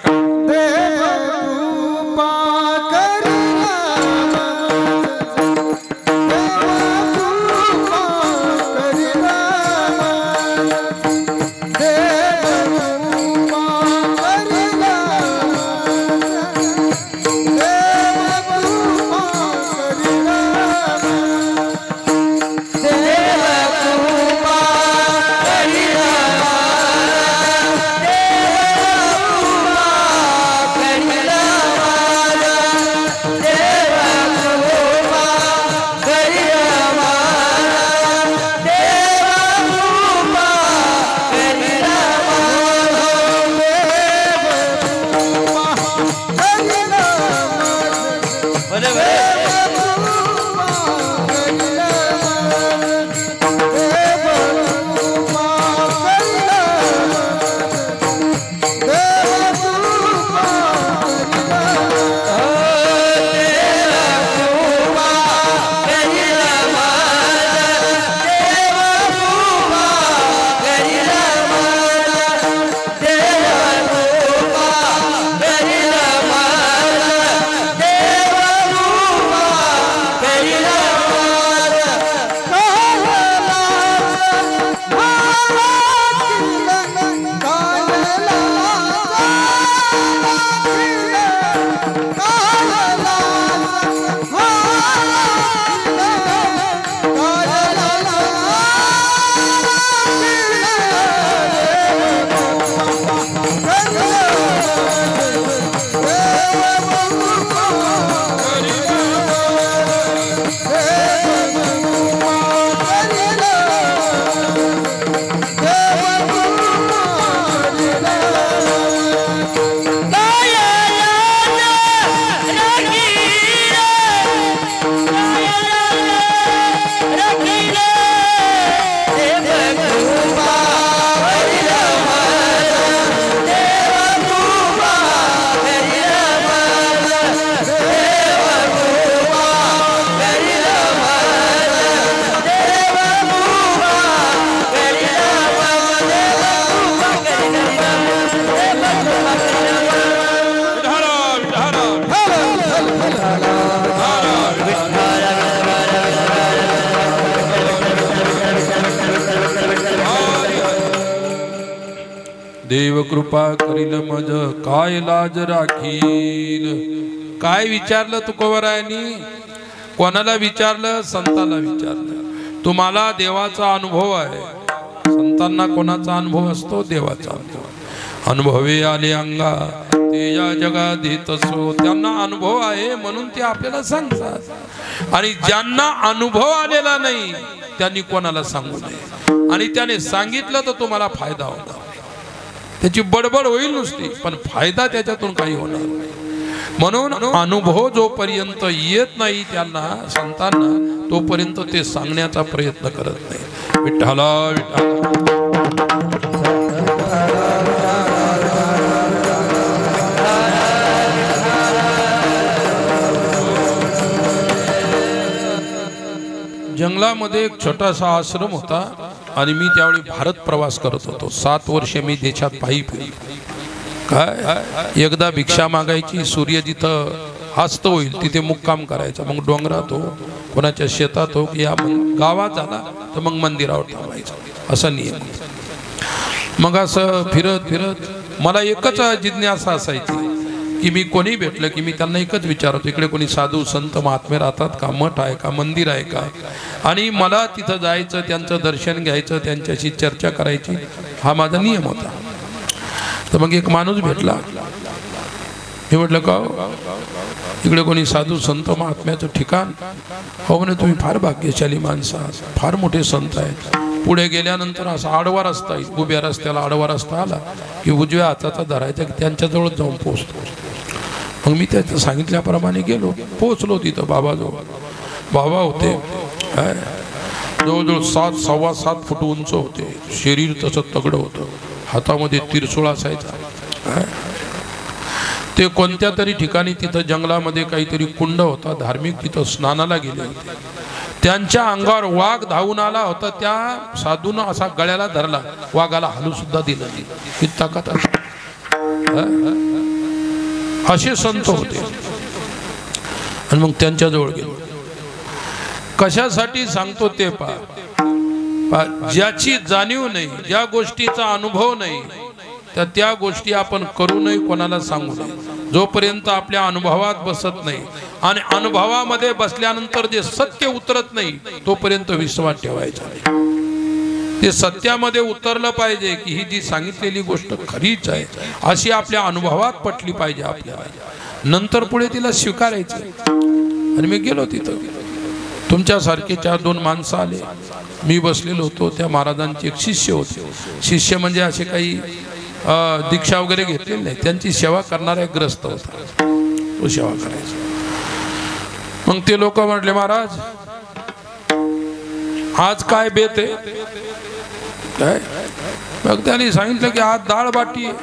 देव कृपा करील मज काय लाज राखील. काय विचारलं तुकोबारायांनी? कोणाला विचारलं? संताला विचारलं. तुम्हाला देवाचा अनुभव आहे. संतांना कोणाचा अनुभव असतो? देवाचा अनुभव. अनुभवे आले अंगा ते या जगात येत असो. त्यांना अनुभव आहे म्हणून ते आपल्याला सांगतात. आणि ज्यांना अनुभव आलेला नाही त्यांनी कोणाला सांगू नये. आणि त्याने सांगितलं तर तुम्हाला फायदा होणार. त्याची बडबड होईल नुसती पण फायदा त्याच्यातून काही होणार नाही. म्हणून अनुभव जोपर्यंत येत नाही त्यांना संतांना तोपर्यंत ते सांगण्याचा प्रयत्न करत नाही. विठ्ठला विठ्ठला जंगलामध्ये एक छोटासा आश्रम होता आणि मी त्यावेळी भारत प्रवास करत होतो. 7 वर्ष मी देशात पायी फिरलो. काय एकदा भिक्षा मागायची. सूर्य जिथं अस्त होईल तिथे मुक्काम करायचा. मग डोंगरात हो कोणाच्या शेतात हो की या गावात झाला तर मग मंदिरावर थांबायचं. असा नियम. मग असं फिरत फिरत मला एकच जिज्ञासा असायची की मी कोणी भेटलं की मी त्यांना एकच विचारतो, इकडे कोणी साधू संत महात्मे राहतात का, मठ आहे का, मंदिर आहे का, आणि मला तिथं जायचं, त्यांचं दर्शन घ्यायचं, त्यांच्याशी चर्चा करायची, हा माझा नियम होता. तर मग एक माणूस भेटला. मी म्हटलं का इकडे कोणी साधू संत महात्म्याचं ठिकाण? हो म्हणे, तुम्ही फार भाग्यशाली माणसं आहात, फार मोठे संत आहेत. पुढे गेल्यानंतर असा आडवा रस्ता, उभ्या रस्त्याला आडवा रस्ता आला की उजव्या हाताचा धरायचा की त्यांच्याजवळ जाऊन पोहोचतो. मग मी त्याचं सांगितल्याप्रमाणे गेलो, पोहोचलो तिथं बाबाजवळ. बाबा होते जवळजवळ 7-7.25 फूट उंच होते, शरीर तसं तगडं होतं, हातामध्ये त्रिशूळ असायचा. ते कोणत्या तरी ठिकाणी तिथं जंगलामध्ये काहीतरी कुंड होता धार्मिक, तिथं स्नानाला गेले होते. त्यांच्या अंगावर वाघ धावून आला होता, त्या साधून असा गळ्याला धरला, वाघाला हलू सुद्धा दिलं नाही, ही ताकद असे संत होते. आणि मग त्यांच्याजवळ गेलो. कशासाठी सांगतो ते पहा, ज्याची जाणीव नाही, ज्या गोष्टीचा अनुभव नाही, तर त्या गोष्टी आपण करू नये, कोणाला सांगू नये. जोपर्यंत आपल्या अनुभवात बसत नाही आणि अनुभवामध्ये बसल्यानंतर जे सत्य उतरत नाही तोपर्यंत विश्वास ठेवायचा नाही. ते सत्यामध्ये उतरलं पाहिजे की ही जी सांगितलेली गोष्ट खरीच आहे अशी आपल्या अनुभवात पटली पाहिजे आपल्याला, नंतर पुढे तिला स्वीकारायचं. आणि मी गेलो तिथं, तुमच्यासारखे 4-2 माणसं आले. मी बसलेलो होतो, त्या महाराजांचे एक शिष्य होते. शिष्य म्हणजे असे काही दीक्षा वगैरे घेतलेली नाही, त्यांची सेवा करणारा एक ग्रस्त होता, तो सेवा करायचा. मग ते लोक म्हटले, महाराज आज काय बेत आहे काय? मग त्यांनी सांगितलं की आज डाळ बाटी आहे.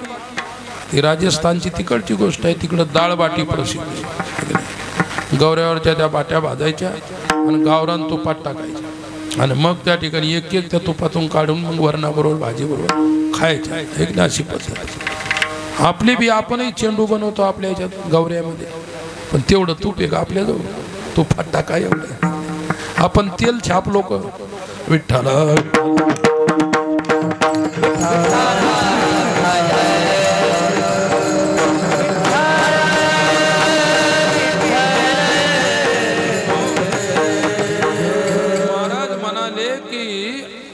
ती राजस्थानची तिकडची गोष्ट आहे, तिकडं डाळ बाटी प्रसिद्ध आहे. गौऱ्यावरच्या त्या बाट्या भाजायच्या आणि गावरान तुपात टाकायच्या आणि मग त्या ठिकाणी एक एक त्या तुपातून काढून मग वरणाबरोबर भाजीबरोबर खायच्या. एक नाशी पद्धत. आपली बी आपणही चेंडू बनवतो आपल्या ह्याच्यात गौऱ्यामध्ये, पण तेवढं तूप आहे का आपल्याजवळ? तुपात टाका एवढं. आपण तेल छाप लोक विठ्ठल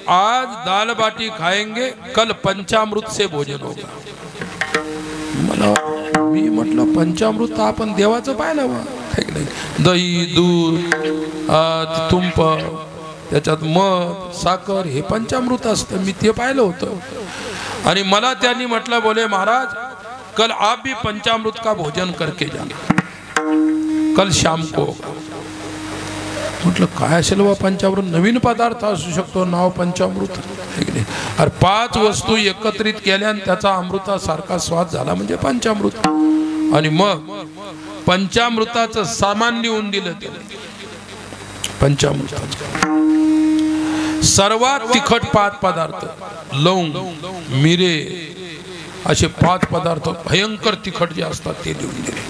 आज दाल बाटी खाएंगे, कल पंचामृत से भोजन होगा. मी म्हटलं पंचामृत आपण देवाचं पाहिलं बा, दही दूध तुंप त्याच्यात मध साखर हे पंचामृत असतं, मी ते पाहिलं होतं. आणि मला त्यांनी म्हटलं, बोले महाराज कल आप भी पंचामृत का भोजन करके जाना, कल शाम को. म्हटलं काय असेल बा पंचामृत? नवीन पदार्थ असू शकतो, नाव पंचामृत. अरे 5 वस्तू एकत्रित केल्या आणि त्याचा अमृतासारखा स्वाद झाला म्हणजे पंचामृत. आणि मग पंचामृताचं सामान लिहून दिलं त्याने. पंचामृताचं सर्वात तिखट 5 पदार्थ, लवंग मिरे असे 5 पदार्थ भयंकर तिखट जे असतात ते लिहून दिले.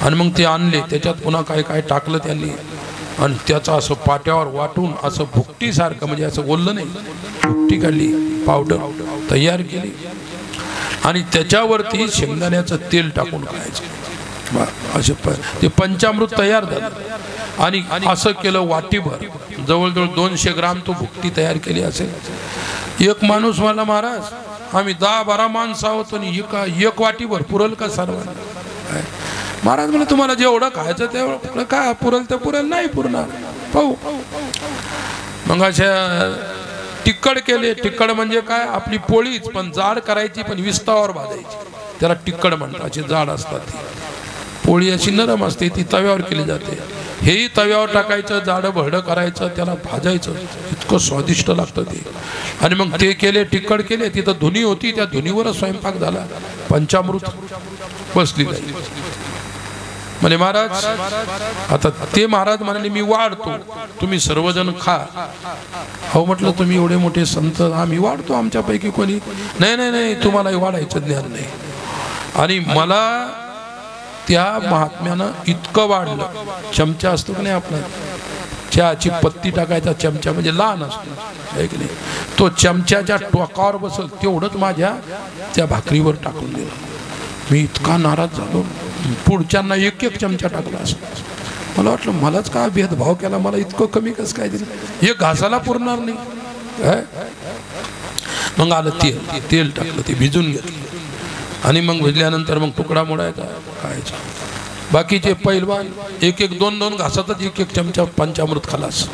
आणि मग ते आणले, त्याच्यात पुन्हा काय काय टाकलं त्यांनी आणि त्याचं असं पाट्यावर वाटून असं भुकटीसारखं, म्हणजे असं बोललं नाही, भुकटी काढली, पावडर तयार केली आणि त्याच्यावरती शेंगदाण्याचं तेल टाकून खायचं. असे ते पंचामृत तयार झालं. आणि असं केलं वाटीभर, जवळजवळ 200 ग्राम तो भुकटी तयार केली असेल. एक माणूस मला, महाराज आम्ही 10-12 माणसं आहोत आणि एक वाटीभर पुरल का सर्वांना? महाराज म्हणजे तुम्हाला जेवढं खायचं तेवढं काय पुरेल ते पुरेल, नाही पुरणार पाहू. मग अशा तिखट केले. तिखट म्हणजे काय? आपली पोळीच पण जाड करायची, पण विस्तावर भाजायची, त्याला तिखट म्हणतात. अशी जाड असतात ती पोळी, अशी नरम असते, ती तव्यावर केली जाते. हेही तव्यावर टाकायचं, जाडं भरडं करायचं, त्याला भाजायचं, इतकं स्वादिष्ट लागतं ते. आणि मग ते केले, तिखट केले, तिथं धुनी होती, त्या धुनीवरच स्वयंपाक झाला. पंचामृत बसली जाईल. म्हणे महाराज आता ते महाराज म्हणाले मी वाढतो, तुम्ही सर्वजण खा. हो म्हटलं तुम्ही एवढे मोठे संत, आम्ही वाढतो, आमच्यापैकी कोणी नाही. नाही नाही तुम्हालाही वाढायचं ज्ञान नाही. आणि मला त्या महात्म्यानं इतकं वाढलं, चमचा असतो की नाही आपला, चहाची पत्ती टाकायचा चमचा, म्हणजे लहान असतो आहे की नाही, तो चमच्याच्या टोकावर बसल तेवढंच माझ्या त्या भाकरीवर टाकून दिलं. मी इतका नाराज झालो, पुढच्यांना एक एक चमचा टाकला असं. मला वाटलं मलाच काय भेदभाव केला, मला इतकं कमी कसं काय दिलं, हे घासाला पुरणार नाही काय. मग आलं तेल टाकलं, ते भिजून घेतलं आणि मग भिजल्यानंतर मग तुकडा मोडायचा खायचा. बाकीचे पैलवान एक एक दोन दोन घासातच एक एक चमचा पंचामृत खालास.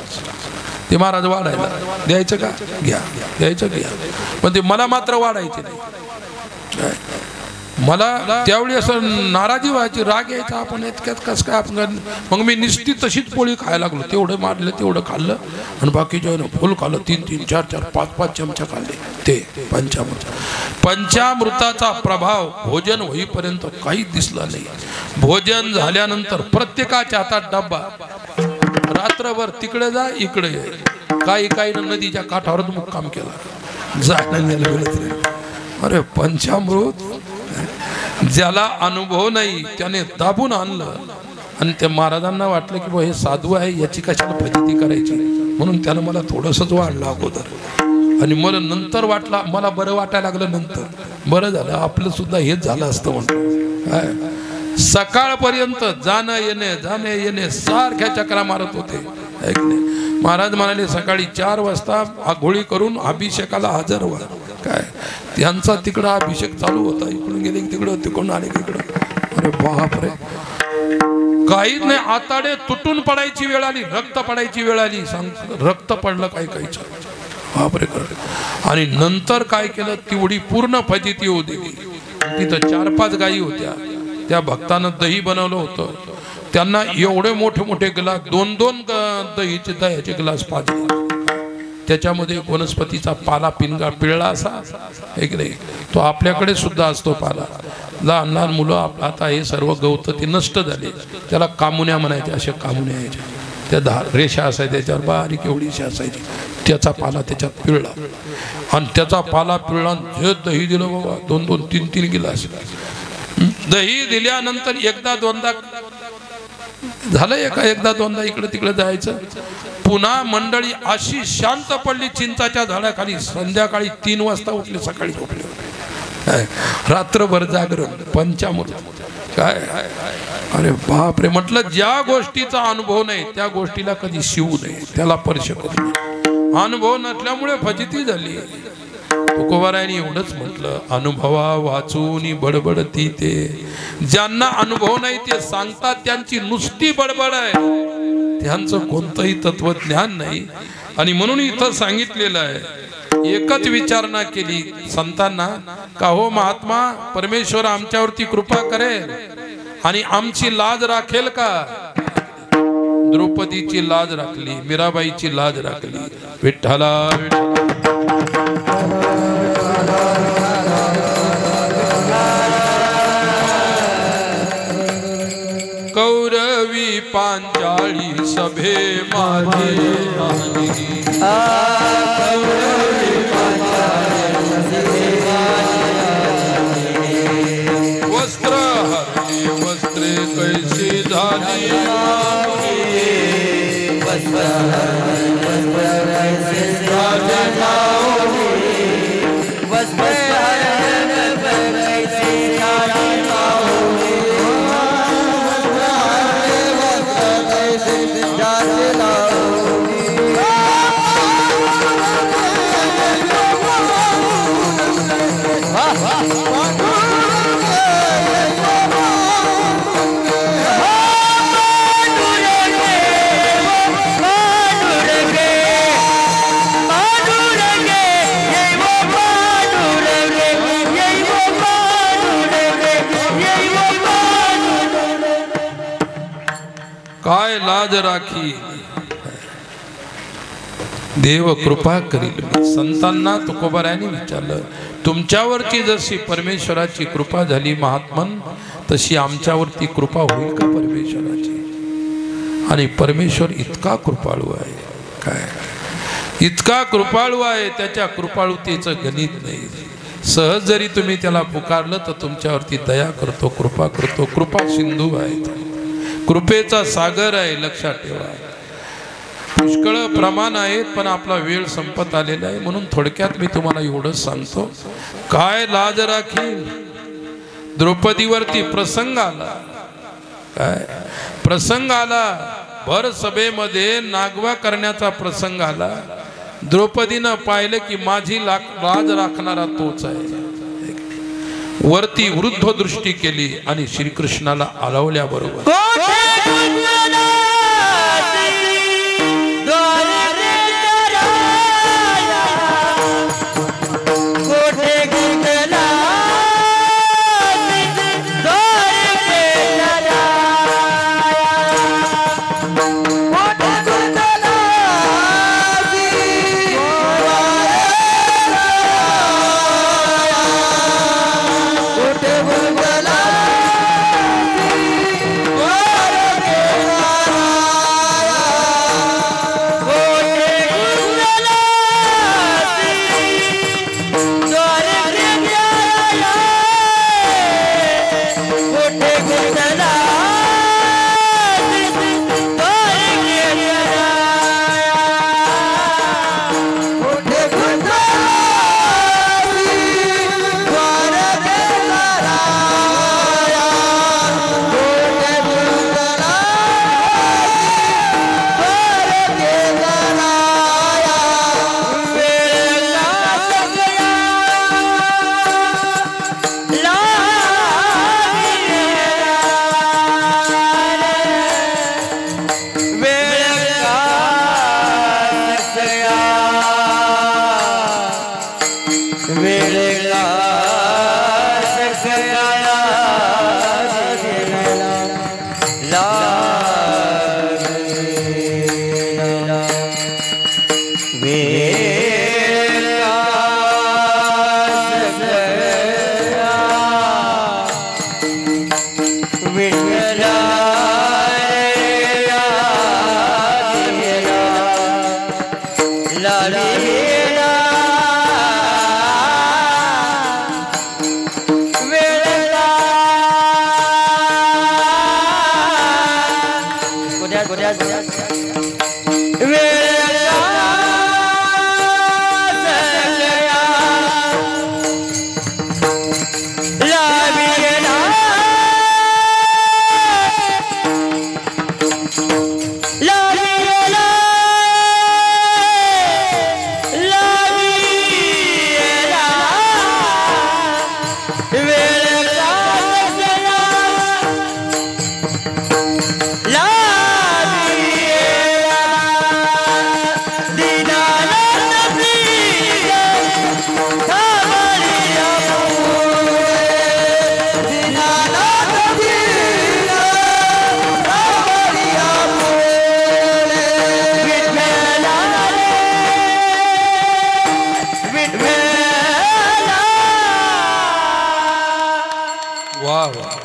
ते महाराज वाढायला द्यायचं का घ्या, द्यायचं घ्या, पण ते मला मात्र वाढायचे नाही. मला त्यावेळी असं नाराजी व्हायची, राग यायचा, आपण इतक्यात कसं काय आपण. मग मी निश्चित तशीच पोळी खायला लागलो, तेवढं मारलं तेवढं खाल्लं आणि बाकीच्या फुल खाल्लं, 3-3, 4-4, 5-5 चमचा खाल्ले ते पंचामृत. पंचामृताचा प्रभाव भोजन होईपर्यंत काहीच दिसला नाही. भोजन झाल्यानंतर प्रत्येकाच्या हातात डब्बा, रात्रभर तिकडे जा इकडे ये. काही काही नदीच्या काठावरच मुक्काम केला, जायला. अरे पंचामृत ज्याला अनुभव नाही त्याने दाबून आणलं आणि त्या महाराजांना वाटलं की हे साधू आहे, याची कशाला फजिती करायची, म्हणून त्यानं मला थोडंसंच वाढलं अगोदर आणि मला नंतर वाटला, मला बरं वाटायला लागलं. नंतर बरं झालं, आपलं सुद्धा हेच झालं असतं म्हणतो. सकाळपर्यंत जाणं येणे सारख्या चक्रा मारत होते. महाराज म्हणाले सकाळी 4 वाजता आघोळी करून अभिषेकाला हजर व्हा. काय त्यांचा तिकडं अभिषेक चालू होता, इकडून गेले तिकडं, तिकडून आले तिकडं. अरे बापरे, काहीच नाही. आताडे तुटून पडायची वेळ आली, रक्त पडायची वेळ आली. रक्त पडलं काही काहीच, बापरे. आणि नंतर काय केलं, तेवढी पूर्ण फजिती होऊ दिली. तिथं 4-5 गायी होत्या, त्या भक्तानं दही बनवलं होतं. त्यांना एवढे मोठे मोठे ग्लास, 2-2 दह्याचे ग्लास पाजले. त्याच्यामध्ये वनस्पतीचा पाला पिळला असा एक नाही, तो आपल्याकडे सुद्धा असतो पाला. लहान लहान मुलं आता हे सर्व गवत ते नष्ट झाले, त्याला कामुन्या म्हणायचे. अशा कामुन्या यायच्या, त्या रेषा असायच्या, त्याच्यावर बारीक एवढीशी असायची. त्याचा पाला त्याच्यात पिळला आणि त्याचा पाला पिळला, जे दही दिलं बाबा, 2-2, 3-3 गिलास दही दिल्यानंतर एकदा दोनदा झालं, एकदा दोनदा इकडे तिकडे जायचं. पुन्हा मंडळी अशी शांत पडली चिंचाच्या झाडाखाली. संध्याकाळी 3 वाजता उठले, सकाळी उठले, रात्रभर जागरण, पंचामृत काय. अरे बापरे, म्हटलं ज्या गोष्टीचा अनुभव नाही त्या गोष्टीला कधी शिवू नये, त्याला स्पर्श करू नये. अनुभव नसल्यामुळे फजिती झाली. तुकोबारायांनी एवढंच म्हटलं, अनुभवा वाचून बडबडती ते. ज्यांना अनुभव नाही ते सांगतात त्यांची नुसती बडबड आहे, त्यांचं कोणतंही तत्वज्ञान नाही. आणि म्हणून इथं सांगितलेलं आहे, एकच विचारणा केली संतांना का, हो महात्मा, परमेश्वर आमच्यावरती कृपा करेल आणि आमची लाज राखेल का. द्रौपदीची लाज राखली, मीराबाईची लाज राखली. विठ्ठला कौरवी पांचाळी सभे माझे वस्त्र हरली वस्त्रे कैसी झाली. काय लाज राखी, देव कृपा करील. संतांना तुकोबारायांनी विचारलं, तुमच्यावरची जशी परमेश्वराची कृपा झाली महात्मन, तशी आमच्यावरती कृपा होईल का परमेश्वराची. आणि परमेश्वर इतका कृपाळू आहे, काय इतका कृपाळू आहे, त्याच्या कृपाळुतेचं गणित नाही. सहज जरी तुम्ही त्याला पुकारलं तर तुमच्यावरती दया करतो, कृपा करतो. कृपा सिंधू आहे, कृपेचा सागर आहे, लक्षात ठेवा. पुष्कळ प्रमाण आहेत, पण आपला वेळ संपत आलेला आहे, म्हणून थोडक्यात मी तुम्हाला एवढंच सांगतो. काय लाज राखील द्रौपदीवरती प्रसंग आला. काय प्रसंग आला? भर सभेमध्ये नागवा करण्याचा प्रसंग आला. द्रौपदीनं पाहिलं की माझी लाज राखणारा तोच आहे. वरती वृद्ध दृष्टी केली आणि श्रीकृष्णाला आलावल्याबरोबर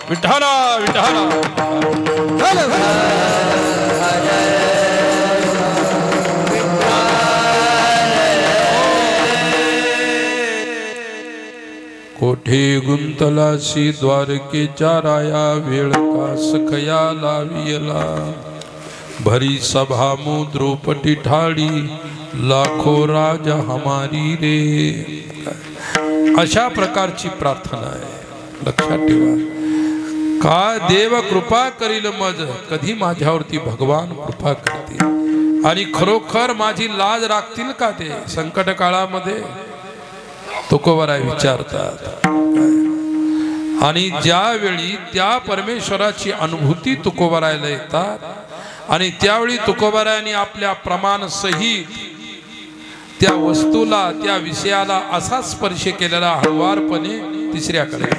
विठाला विठाला कोठे गुंतलासी द्वारकेच्या राया वेळ का सखया लावियला भरी सभा द्रौपदी ठाडी लाखो राजा हमारी रे. अशा प्रकारची प्रार्थना आहे, लक्षात ठेवा. का देव कृपा करील मज, कधी माझ्यावरती भगवान कृपा करतील आणि खरोखर माझी लाज राखतील का ते संकट काळामध्ये, तुकोबराय विचारतात. आणि ज्यावेळी त्या परमेश्वराची अनुभूती तुकोबरायला येतात आणि त्यावेळी तुकोबरायांनी आपल्या प्रमाण सहित त्या वस्तूला त्या विषयाला असा स्पर्श केलेला हळुवारपणे तिसऱ्याकडे.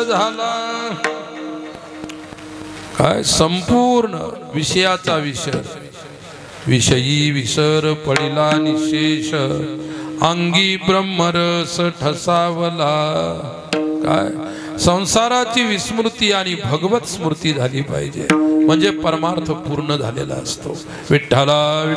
झाला काय संपूर्ण विषयाचा विसर विषयी विसर पडिला निशेष अंगी ब्रह्मरस ठसावला काय संसाराची विस्मृती आणि भगवत स्मृती झाली पाहिजे म्हणजे परमार्थ पूर्ण झालेला असतो विठ्ठला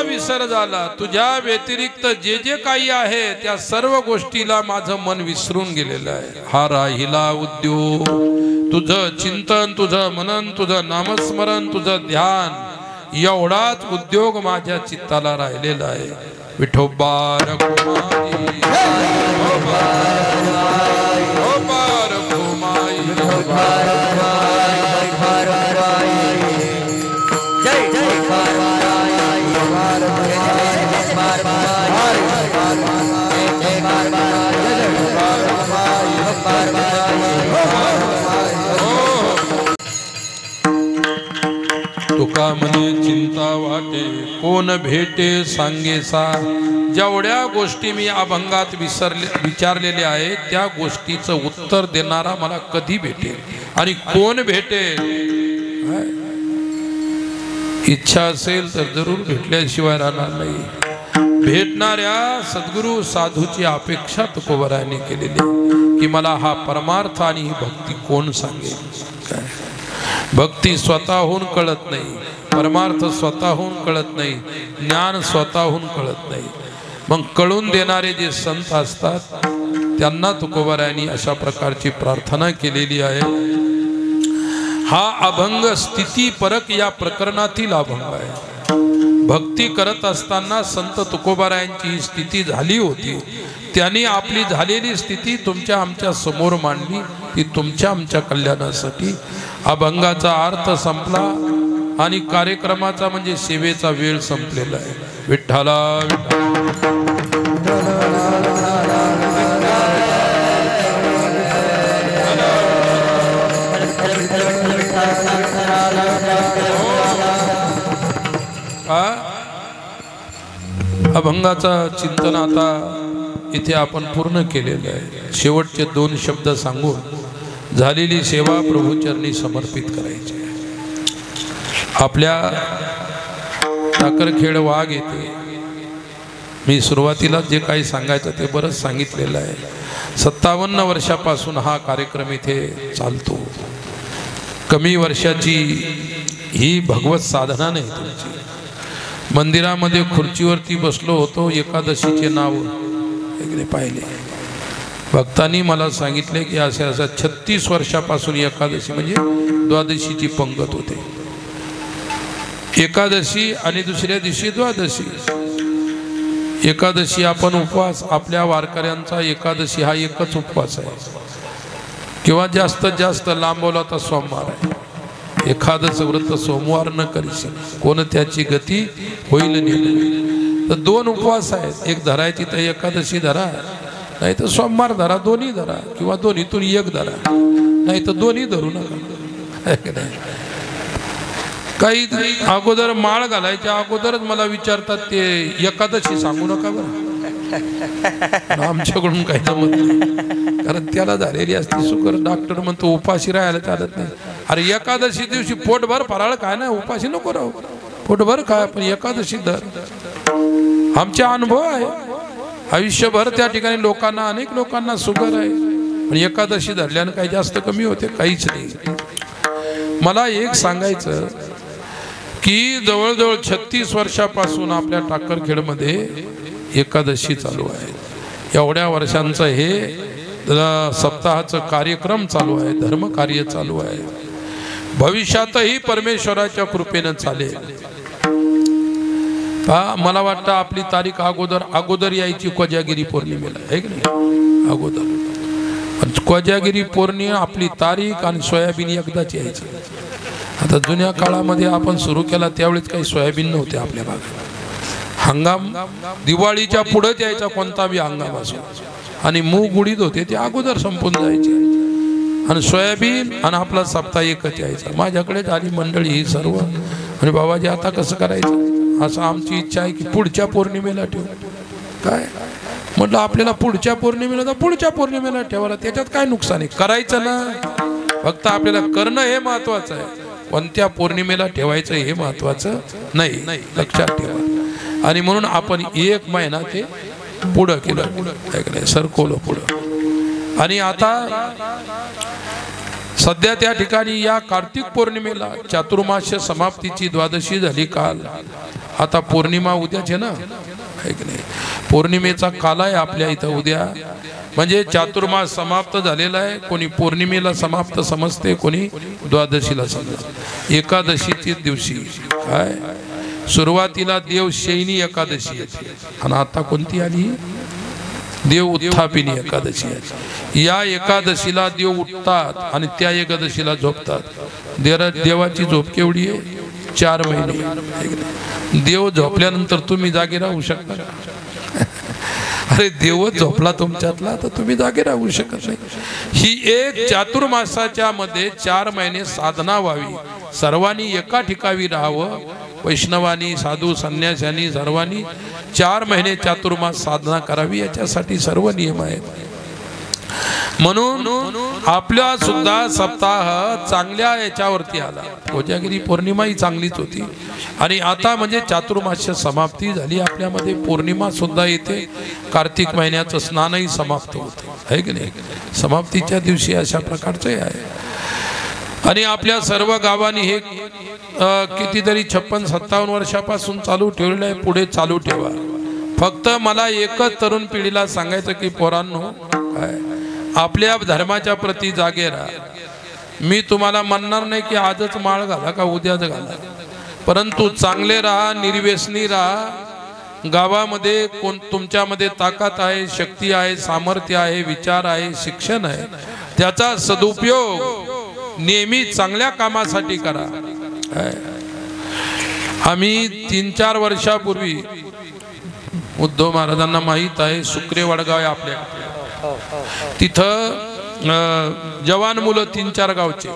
विसर झाला तुझ्या व्यतिरिक्त जे जे काही आहे त्या सर्व गोष्टीला माझं मन विसरून गेलेलं आहे हा राहिला उद्योग तुझं चिंतन तुझं मनन तुझं नामस्मरण तुझं ध्यान एवढाच उद्योग माझ्या चित्ताला राहिलेला आहे विठोबा रखुमाई तुका मने चिंता वाटे कोण भेटे सांगेसा जेवढ्या गोष्टी मी अभंगात विचारलेल्या आहेत त्या गोष्टीचं उत्तर देणारा मला कधी भेटेल आणि कोण भेटेल इच्छा असेल तर जरूर भेटल्याशिवाय राहणार नाही भेटणाऱ्या सद्गुरु साधूची अपेक्षा तुकोबरायांनी केलेली की मला हा परमार्थ आणि ही भक्ती कोण सांगेल काय भक्ती स्वतःहून कळत नाही परमार्थ स्वतःहून कळत नाही ज्ञान स्वतःहून कळत नाही मग कळून देणारे जे संत असतात त्यांना तुकोबरायांनी अशा प्रकारची प्रार्थना केलेली आहे हा अभंग स्थिती परक या प्रकरणातील अभंग आहे भक्ती करत असताना संत तुकोबरायांची ही स्थिती झाली होती त्यांनी आपली झालेली स्थिती तुमच्या आमच्या समोर मांडली ती तुमच्या आमच्या कल्याणासाठी अभंगाचा अर्थ संपला आणि कार्यक्रमाचा म्हणजे सेवेचा वेळ संपलेला आहे विठ्ठला अभंगाचा चिंतन आता इथे आपण पूर्ण केलेलं आहे शेवटचे 2 शब्द सांगून झालेली सेवा प्रभूचरणी समर्पित करायची आपल्या टाकरखेड वाघ येते मी सुरुवातीला जे काही सांगायचं ते बरंच सांगितलेलं आहे 57 वर्षापासून हा कार्यक्रम इथे चालतो कमी वर्षाची ही भगवत साधना नाही तुमची मंदिरामध्ये खुर्चीवरती बसलो होतो एकादशीचे नाव वगैरे पाहिले भक्तांनी मला सांगितले की असे असं 36 वर्षापासून एकादशी म्हणजे द्वादशीची पंगत होते एकादशी आणि दुसऱ्या दिवशी द्वादशी एकादशी आपण उपवास आपल्या वारकऱ्यांचा एकादशी हा एकच उपवास आहे किंवा जास्तीत जास्त लांबवला तर सोमवार आहे एखादच व्रत सोमवार न करीशी कोण त्याची गती होईल नाही तर 2 उपवास आहेत एक धरायची तर एकादशी धरा नाही तर सोमवार धरा दोन्ही धरा किंवा दोन्हीतून एक धरा नाही तर दोन्ही धरू नका काही अगोदर माळ घालायच्या अगोदरच मला विचारतात ते एकादशी सांगू नका बरं आमच्याकडून काही जमत नाही कारण त्याला झालेली असते सुकर डॉक्टर म्हणतो उपाशी राहायला चालत नाही अरे एकादशी दिवशी पोटभर फराळ काय नाही उपाशी नको राहू पोटभर काय पण एकादशी धर आमचा अनुभव आहे आयुष्यभर त्या ठिकाणी लोकांना अनेक लोकांना सुगर आहे पण एकादशी धरल्यानं काही जास्त कमी होते काहीच नाही मला एक सांगायचं की जवळजवळ 36 वर्षापासून आपल्या टाकरखेडमध्ये एकादशी चालू आहे एवढ्या वर्षांचं हे सप्ताहाचं कार्यक्रम चालू आहे धर्म कार्य चालू आहे भविष्यातही परमेश्वराच्या कृपेनं चालेल मला वाटतं आपली तारीख अगोदर यायची कोजागिरी पौर्णिमेला आहे की नाही अगोदर कोजागिरी पौर्णिमा आपली तारीख आणि सोयाबीन एकदाच यायची आता जुन्या काळामध्ये आपण सुरू केला त्यावेळेस काही सोयाबीन नव्हते आपल्या भागात हंगाम दिवाळीच्या पुढेच यायचा कोणता बी हंगाम असो आणि मूग उडीद होते ते अगोदर संपून जायचे आणि सोयाबीन आणि आपला सप्ताह एकच यायचा माझ्याकडे आली मंडळी ही सर्व आणि बाबाजी आता कसं करायचं असं आमची इच्छा आहे की पुढच्या पौर्णिमेला ठेवू. काय म्हटलं आपल्याला पुढच्या पौर्णिमेला तर पुढच्या पौर्णिमेला ठेवायला त्याच्यात काय नुकसान आहे, करायचं ना. फक्त आपल्याला करणं हे महत्वाचं आहे, कोणत्या पौर्णिमेला ठेवायचं हे महत्वाचं नाही, लक्षात ठेवा. आणि म्हणून आपण 1 महिना ते पुढं केलं, सरकवलं पुढं. आणि आता सध्या त्या ठिकाणी या कार्तिक पौर्णिमेला चातुर्मास्य समाप्तीची द्वादशी झाली काल. आता पौर्णिमा उद्याच आहे ना, आहे की नाही. पौर्णिमेचा काल आहे आपल्या इथं उद्या. म्हणजे चातुर्मास समाप्त झालेला आहे. कोणी पौर्णिमेला समाप्त समजते, कोणी द्वादशीला समजते. एकादशीच्या दिवशी काय सुरुवातीला देवशयनी एकादशी येते आणि आता कोणती आली, देव उत्थापिनी एकादशी आहे. या एकादशीला देव उठतात आणि त्या एकादशीला झोपतात. देवाची झोप केवढी आहे, 4 महिने. देव झोपल्यानंतर तुम्ही जागे राहू शकता का? अरे देवच झोपला तुमच्यातला तर तुम्ही जागे राहू शकत नाही. ही एक चातुर्मासाच्या मध्ये 4 महिने साधना व्हावी. सर्वांनी एका ठिकाणी राहावं. वैष्णवानी, साधू, संन्याशांनी सर्वांनी 4 महिने चातुर्मास साधना करावी. याच्यासाठी सर्व नियम आहेत. म्हणून आपल्या सुद्धा सप्ताह चांगल्या याच्यावरती आला. कोजागिरी पौर्णिमा ही चांगलीच होती. आणि आता म्हणजे चातुर्मास्य समाप्ती झाली. आपल्यामध्ये पौर्णिमा सुद्धा येते. कार्तिक महिन्याचं स्नानही समाप्त होतं, आहे की नाही. समाप्तीच्या दिवशी अशा प्रकारचे आहे. आणि आपल्या सर्व गावांनी हे कितीतरी 56-57 वर्षापासून चालू ठेवलेलं आहे. पुढे चालू ठेवा. फक्त मला एकच तरुण पिढीला सांगायचं की पोरांनो, काय आपल्या धर्माच्या प्रती जागे राहा. मी तुम्हाला म्हणणार नाही की आजच माळ घाला का उद्याच घाला, परंतु चांगले राहा, निर्व्यसनी राहा. गावामध्ये कोण तुमच्यामध्ये ताकद आहे, शक्ती आहे, सामर्थ्य आहे, विचार आहे, शिक्षण आहे, त्याचा सदुपयोग नेहमी चांगल्या कामासाठी करा. आम्ही 3-4 वर्षापूर्वी उद्धव महाराजांना माहीत आहे, सुक्रे वडगाव आहे आपल्या तिथं जवान मुलं 3-4 गावचे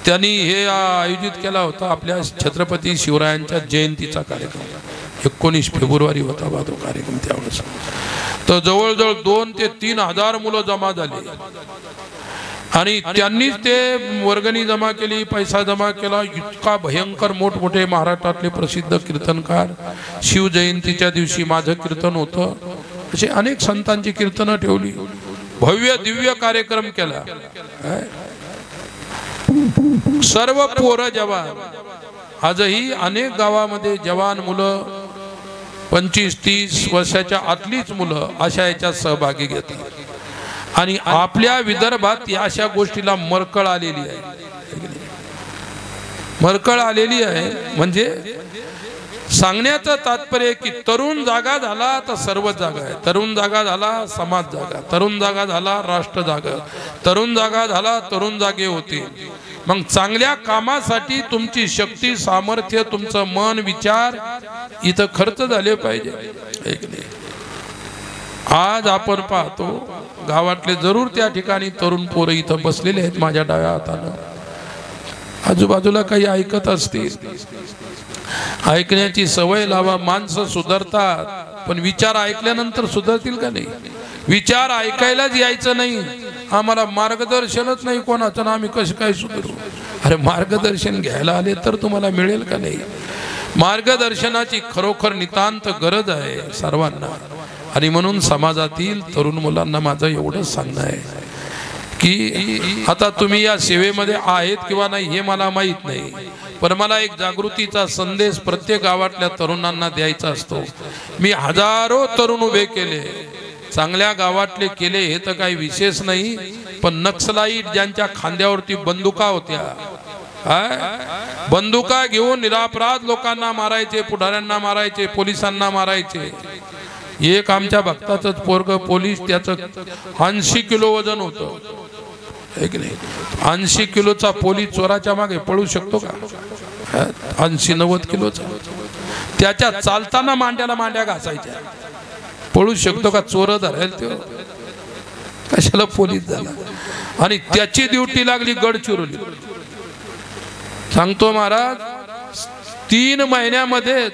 त्यांनी हे आयोजित केला होता. आपल्या छत्रपती शिवरायांच्या जयंतीचा कार्यक्रम 19 फेब्रुवारी होता बा तो कार्यक्रम. त्यावेळेस तर जवळजवळ 2 ते 3 हजार मुलं जमा झाली. आणि त्यांनीच ते वर्गणी जमा केली, पैसा जमा केला. इतका भयंकर मोठमोठे महाराष्ट्रातले प्रसिद्ध कीर्तनकार, शिवजयंतीच्या दिवशी माझं कीर्तन होतं, असे अनेक संतांची कीर्तनं ठेवली. भव्य दिव्य कार्यक्रम केला. सर्व पोरं जवान. आजही अनेक गावामध्ये जवान मुलं 25-30 वर्षाच्या आतलीच मुलं अशा याच्यात सहभागी घेतात. आणि आपल्या विदर्भात या अशा गोष्टीला मरकळ आलेली आहे. मरकळ आलेली आहे म्हणजे सांगण्याचं तात्पर्य की तरुण जागा झाला तर सर्व जागा आहे. तरुण जागा झाला समाज जागा, तरुण जागा झाला राष्ट्र जागा, तरुण जागा झाला तरुण जागे होते. मग चांगल्या कामासाठी तुमची शक्ती, सामर्थ्य, तुमचं मन, विचार इथं खर्च झाले पाहिजे. आज आपण पाहतो गावातले जरूर त्या ठिकाणी तरुण पोरं इथं बसलेले आहेत माझ्या डाव्या हातानं. आजूबाजूला काही ऐकत असतील, ऐकण्याची सवय लावा. माणसं सुधारतात पण विचार ऐकल्यानंतर सुधारतील का नाही. विचार ऐकायलाच यायचं नाही. आम्हाला मार्गदर्शनच नाही कोणाचं ना आम्ही कसं काय सुधारू. अरे मार्गदर्शन घ्यायला आले तर तुम्हाला मिळेल का नाही. मार्गदर्शनाची खरोखर नितांत गरज आहे सर्वांना. आणि म्हणून समाजातील तरुण मुलांना माझं एवढंच सांगणं आहे की आता तुम्ही या सेवेमध्ये आहेत किंवा नाही हे मला माहीत नाही, पण मला एक जागृतीचा संदेश प्रत्येक गावातल्या तरुणांना द्यायचा असतो. मी हजारो तरुण उभे केले, चांगल्या गावातले केले हे तर काही विशेष नाही, पण नक्सलाईट ज्यांच्या खांद्यावरती बंदुका होत्या, बंदुका घेऊन निरापराध लोकांना मारायचे, पुढाऱ्यांना मारायचे, पोलिसांना मारायचे. एक आमच्या भक्ताचं पोरग पोलीस, त्याचं 80 किलो वजन होतं, एक नाही 80 किलोचा पोलीस चोराच्या मागे पळू शकतो का. 80-90 किलोचा, त्याच्या चालताना मांड्याला मांड्या घासायच्या. पळू शकतो का. चोर धरायला तो कशाला पोलीस झाला. आणि त्याची ड्युटी लागली गडचिरोली. सांगतो महाराज 3 महिन्यामध्ये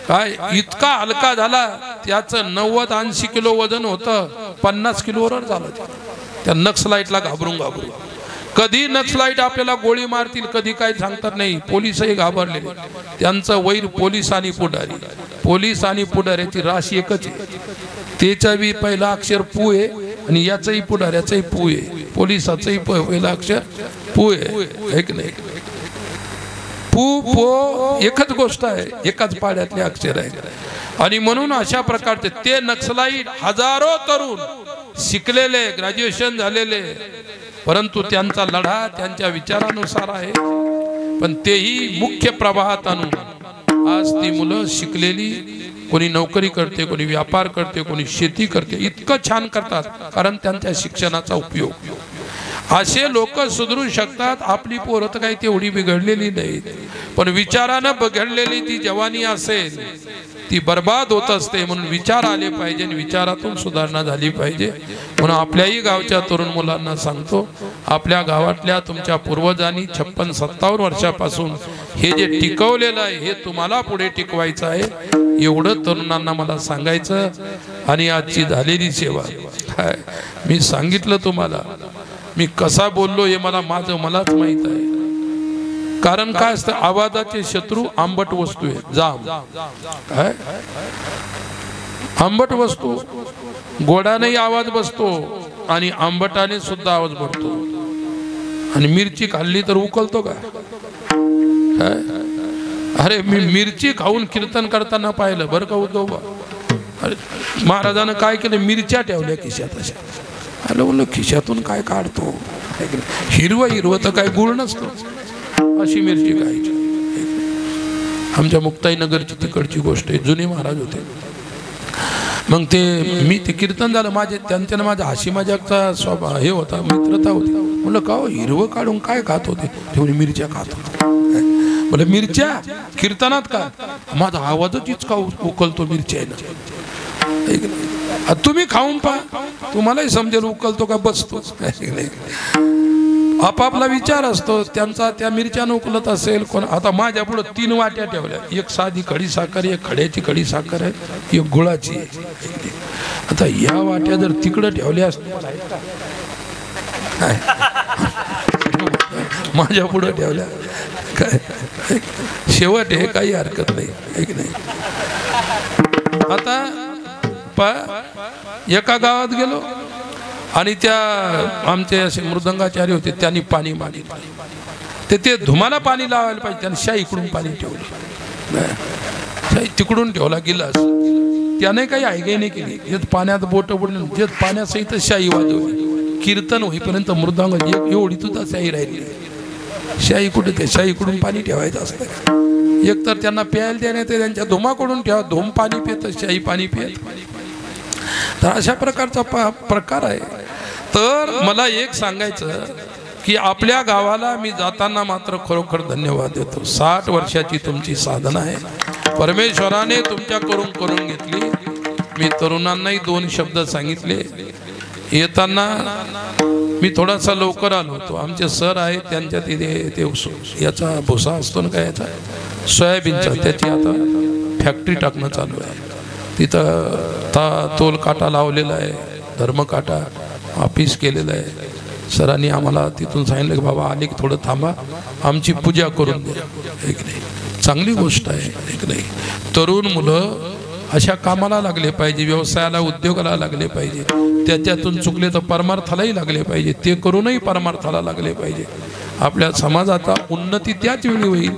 काय इतका हलका झाला, त्याचं 90-80 किलो वजन होतं, 50 किलोवर झालं. त्या नक्सलाईटला घाबरून कधी नक्सलाईट आपल्याला गोळी मारतील कधी काय सांगतात नाही. पोलिसही घाबरलेले, त्यांचं वैर पोलीस आणि पुढारी. पोलीस आणि पुढाऱ्याची राशी एकच आहे. त्याचा बी पहिला अक्षर पू आहे आणि याचंही पुढाऱ्याचंही पू आहे, पोलिसाचंही पहिला अक्षर पू आहे. एक नाही पू पो एकच गोष्ट आहे, एकाच पाड्यातले अक्षर आहे. आणि म्हणून अशा प्रकारचे ते नक्सलाईट हजारो तरुण शिकलेले, ग्रॅज्युएशन झालेले, परंतु त्यांचा लढा त्यांच्या विचारानुसार आहे. पण तेही मुख्य प्रवाहात आणून आज ती मुलं शिकलेली, कोणी नोकरी करते, कोणी व्यापार करते, कोणी शेती करते, इतकं छान करतात कारण त्यांच्या शिक्षणाचा उपयोग. असे लोक सुधरू शकतात. आपली पोरं तर काही तेवढी बिघडलेली नाहीत, पण विचारानं बिघडलेली ती जवानी असेल ती बर्बाद होत असते. म्हणून विचार आले पाहिजे आणि विचारातून सुधारणा झाली पाहिजे. म्हणून आपल्याही गावच्या तरुण मुलांना सांगतो, आपल्या गावातल्या तुमच्या पूर्वजांनी 56-57 वर्षापासून हे जे टिकवलेलं आहे हे तुम्हाला पुढे टिकवायचं आहे, एवढं तरुणांना मला सांगायचं. आणि आजची झालेली सेवा काय मी सांगितलं तुम्हाला, मी कसा बोललो हे मलाच माहित आहे. कारण काय असतं, आवाजाचे शत्रू आंबट वस्तू आहे. जाम काय आंबट वस्तू, गोडानेही आवाज बसतो आणि आंबटाने सुद्धा आवाज बसतो. आणि मिरची खाल्ली तर उकलतो का? अरे मी मिरची खाऊन कीर्तन करताना पाहिलं बरं का उद्धव. अरे महाराजानं काय केलं, मिरच्या ठेवल्या खिशात. अशा अरे बोललो खिशातून काय काढतो, हिरवं तर काय गुळ नसतो, अशी मिरची खायची. आमच्या मुक्ताईनगरची तिकडची गोष्ट आहे. जुने महाराज होते. मग मी ते कीर्तन झालं, त्यांच्यानं माझा हसी मजाकचा स्वभाव हे होता, मित्रता होती. म्हणलं का हिरवं काढून काय खात होते? तेवढी मिरच्या खात होते. बोले मिरच्या कीर्तनात का? माझा आवाजच इतका उकलतो मिरच्या. तुम्ही खाऊन पहा, तुम्हालाही समजेल उकलतो का बसतो. आपापला विचार असतो त्यांचा. त्या मिरच्यानं उकलत असेल कोण. आता माझ्या पुढे 3 वाट्या ठेवल्या, एक साधी खडी साखर, एक खड्याची खडी साखर आहे, एक गुळाची आहे. आता या वाट्या जर तिकडं ठेवल्या माझ्या पुढे ठेवल्या काय शेवट हे काही हरकत नाही. आता एका गावात गेलो आणि त्या आमचे असे मृदंगाचार्य होते, त्यांनी पाणी मागितलं. ते धुमाला पाणी लावायला पाहिजे, त्यांनी शाई इकडून पाणी ठेवलं, शाई तिकडून ठेवला गिलास. त्याने काही ऐकाई नाही केली, येत पाण्यात बोट बुडले, जेत पाण्यासहित शाई वाजवली. कीर्तन होईपर्यंत मृदंग एवढी सुद्धा शाई राहिली. शाई कुठे, ते शाईकडून पाणी ठेवायचं असतं. एक तर त्यांना प्यायला देण्यात, त्यांच्या धुमाकडून ठेवा, धुम पाणी पित, शाई पाणी पित. तर अशा प्रकारचा प्रकार आहे. तर मला एक सांगायचं की आपल्या गावाला मी जाताना मात्र खरोखर धन्यवाद देतो. 60 वर्षाची तुमची साधना आहे, परमेश्वराने तुमच्या करून घेतली. मी तरुणांनाही 2 शब्द सांगितले. येताना मी थोडासा लवकर आलो होतो. आमचे सर आहेत, त्यांच्या तिथे ते याचा भुसा असतो ना काय, याचा सोयाबीनचा, त्याची आता फॅक्टरी टाकणं चालू आहे. तिथं तोल काटा लावलेला आहे, धर्मकाटा ऑफिस केलेलं आहे. सरांनी आम्हाला तिथून सांगितलं की बाबा आले की थोडं थांबा, आमची पूजा करून द्या. एक नाही, चांगली गोष्ट आहे. एक नाही, तरुण मुलं अशा कामाला लागले पाहिजे, व्यवसायाला उद्योगाला लागले पाहिजे. त्याच्यातून चुकले तर परमार्थालाही लागले पाहिजे, ते करूनही परमार्थाला लागले पाहिजे. आपल्या समाजाचा उन्नती त्याच वेळी होईल.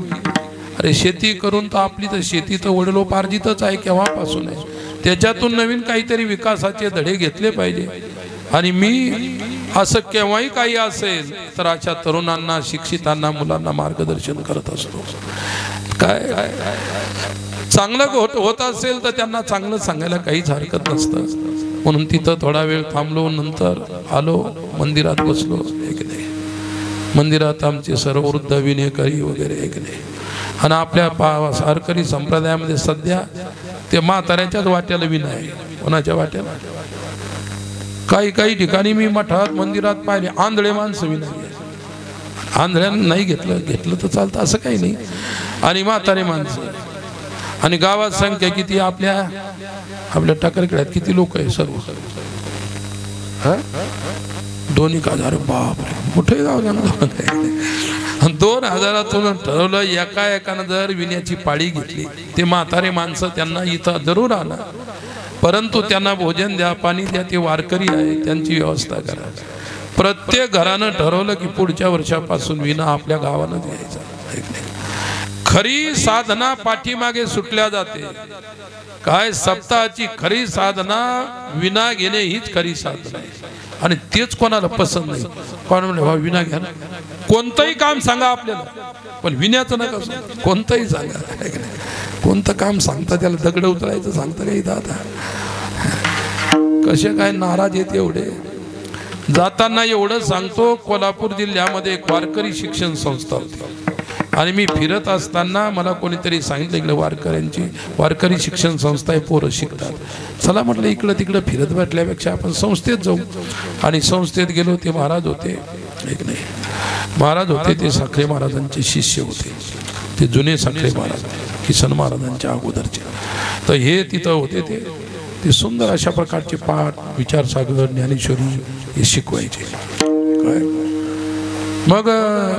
अरे शेती करून तर आपली तर शेती तर वडिलोपार्जितच आहे, केव्हापासून आहे. त्याच्यातून नवीन काहीतरी विकासाचे धडे घेतले पाहिजे. आणि मी असं केव्हाही काही असेल तर अशा तरुणांना, शिक्षितांना, मुलांना मार्गदर्शन करत असतो. काय चांगलं होत असेल तर त्यांना चांगलं सांगायला काहीच हरकत नसतं. म्हणून तिथं थोडा वेळ थांबलो, नंतर आलो मंदिरात बसलो. एक नाही, मंदिरात आमचे सर्व वृद्ध विनेकरी वगैरे एक नाही. आणि आपल्या वारकरी संप्रदायामध्ये सध्या ते म्हाताऱ्याच्याच वाट्याला विना आहे. कोणाच्या वाट्याला? काही ठिकाणी मी मठात मंदिरात पाहिले आंधळे माणसं विना. आंधळ्यानं नाही घेतलं तर चालतं असं काही नाही. आणि म्हातारे माणसं आणि गावात संख्या किती आपल्या टाकरखेड्यात किती लोक आहे सर्व 2,000 बापरे मोठे गाव झालं. 2,000 ठरवलं. एकानं जर विण्याची पाळी घेतली ते म्हातारे माणसं त्यांना इथं जरूर आणा, परंतु त्यांना भोजन द्या, पाणी द्या. ते वारकरी आहे त्यांची व्यवस्था करा. प्रत्येक घरानं ठरवलं की पुढच्या वर्षापासून विना आपल्या गावानं द्यायचा. खरी साधना पाठीमागे सुटल्या जाते. काय सप्ताहाची खरी साधना विना घेणे हीच खरी साधना आहे. आणि तेच कोणाला पसंत नाही. कोण म्हणले विना घ्या, कोणतंही काम सांगा आपल्याला, पण विण्याचं नका सांगू. कोणतंही सांगा, कोणतं काम सांगता त्याला दगड उतरायचं सांगता काही दादा. कसे काय नाराज येत एवढे. जाताना एवढं सांगतो, कोल्हापूर जिल्ह्यामध्ये एक वारकरी शिक्षण संस्था होती आणि मी फिरत असताना मला कोणीतरी सांगितलं इकडे वारकरी शिक्षण संस्था आहे, पोरं शिकतात. चला म्हटलं इकडं तिकडं फिरत बसल्यापेक्षा आपण संस्थेत जाऊ. आणि संस्थेत गेलो. ते महाराज होते, महाराज होते ते साखरे महाराजांचे शिष्य होते. ते जुने साखरे महाराज किसन महाराजांच्या अगोदरचे. तर हे तिथं होते. ते सुंदर अशा प्रकारचे पाठ, विचारसागर, ज्ञानेश्वरी हे शिकवायचे. काय मग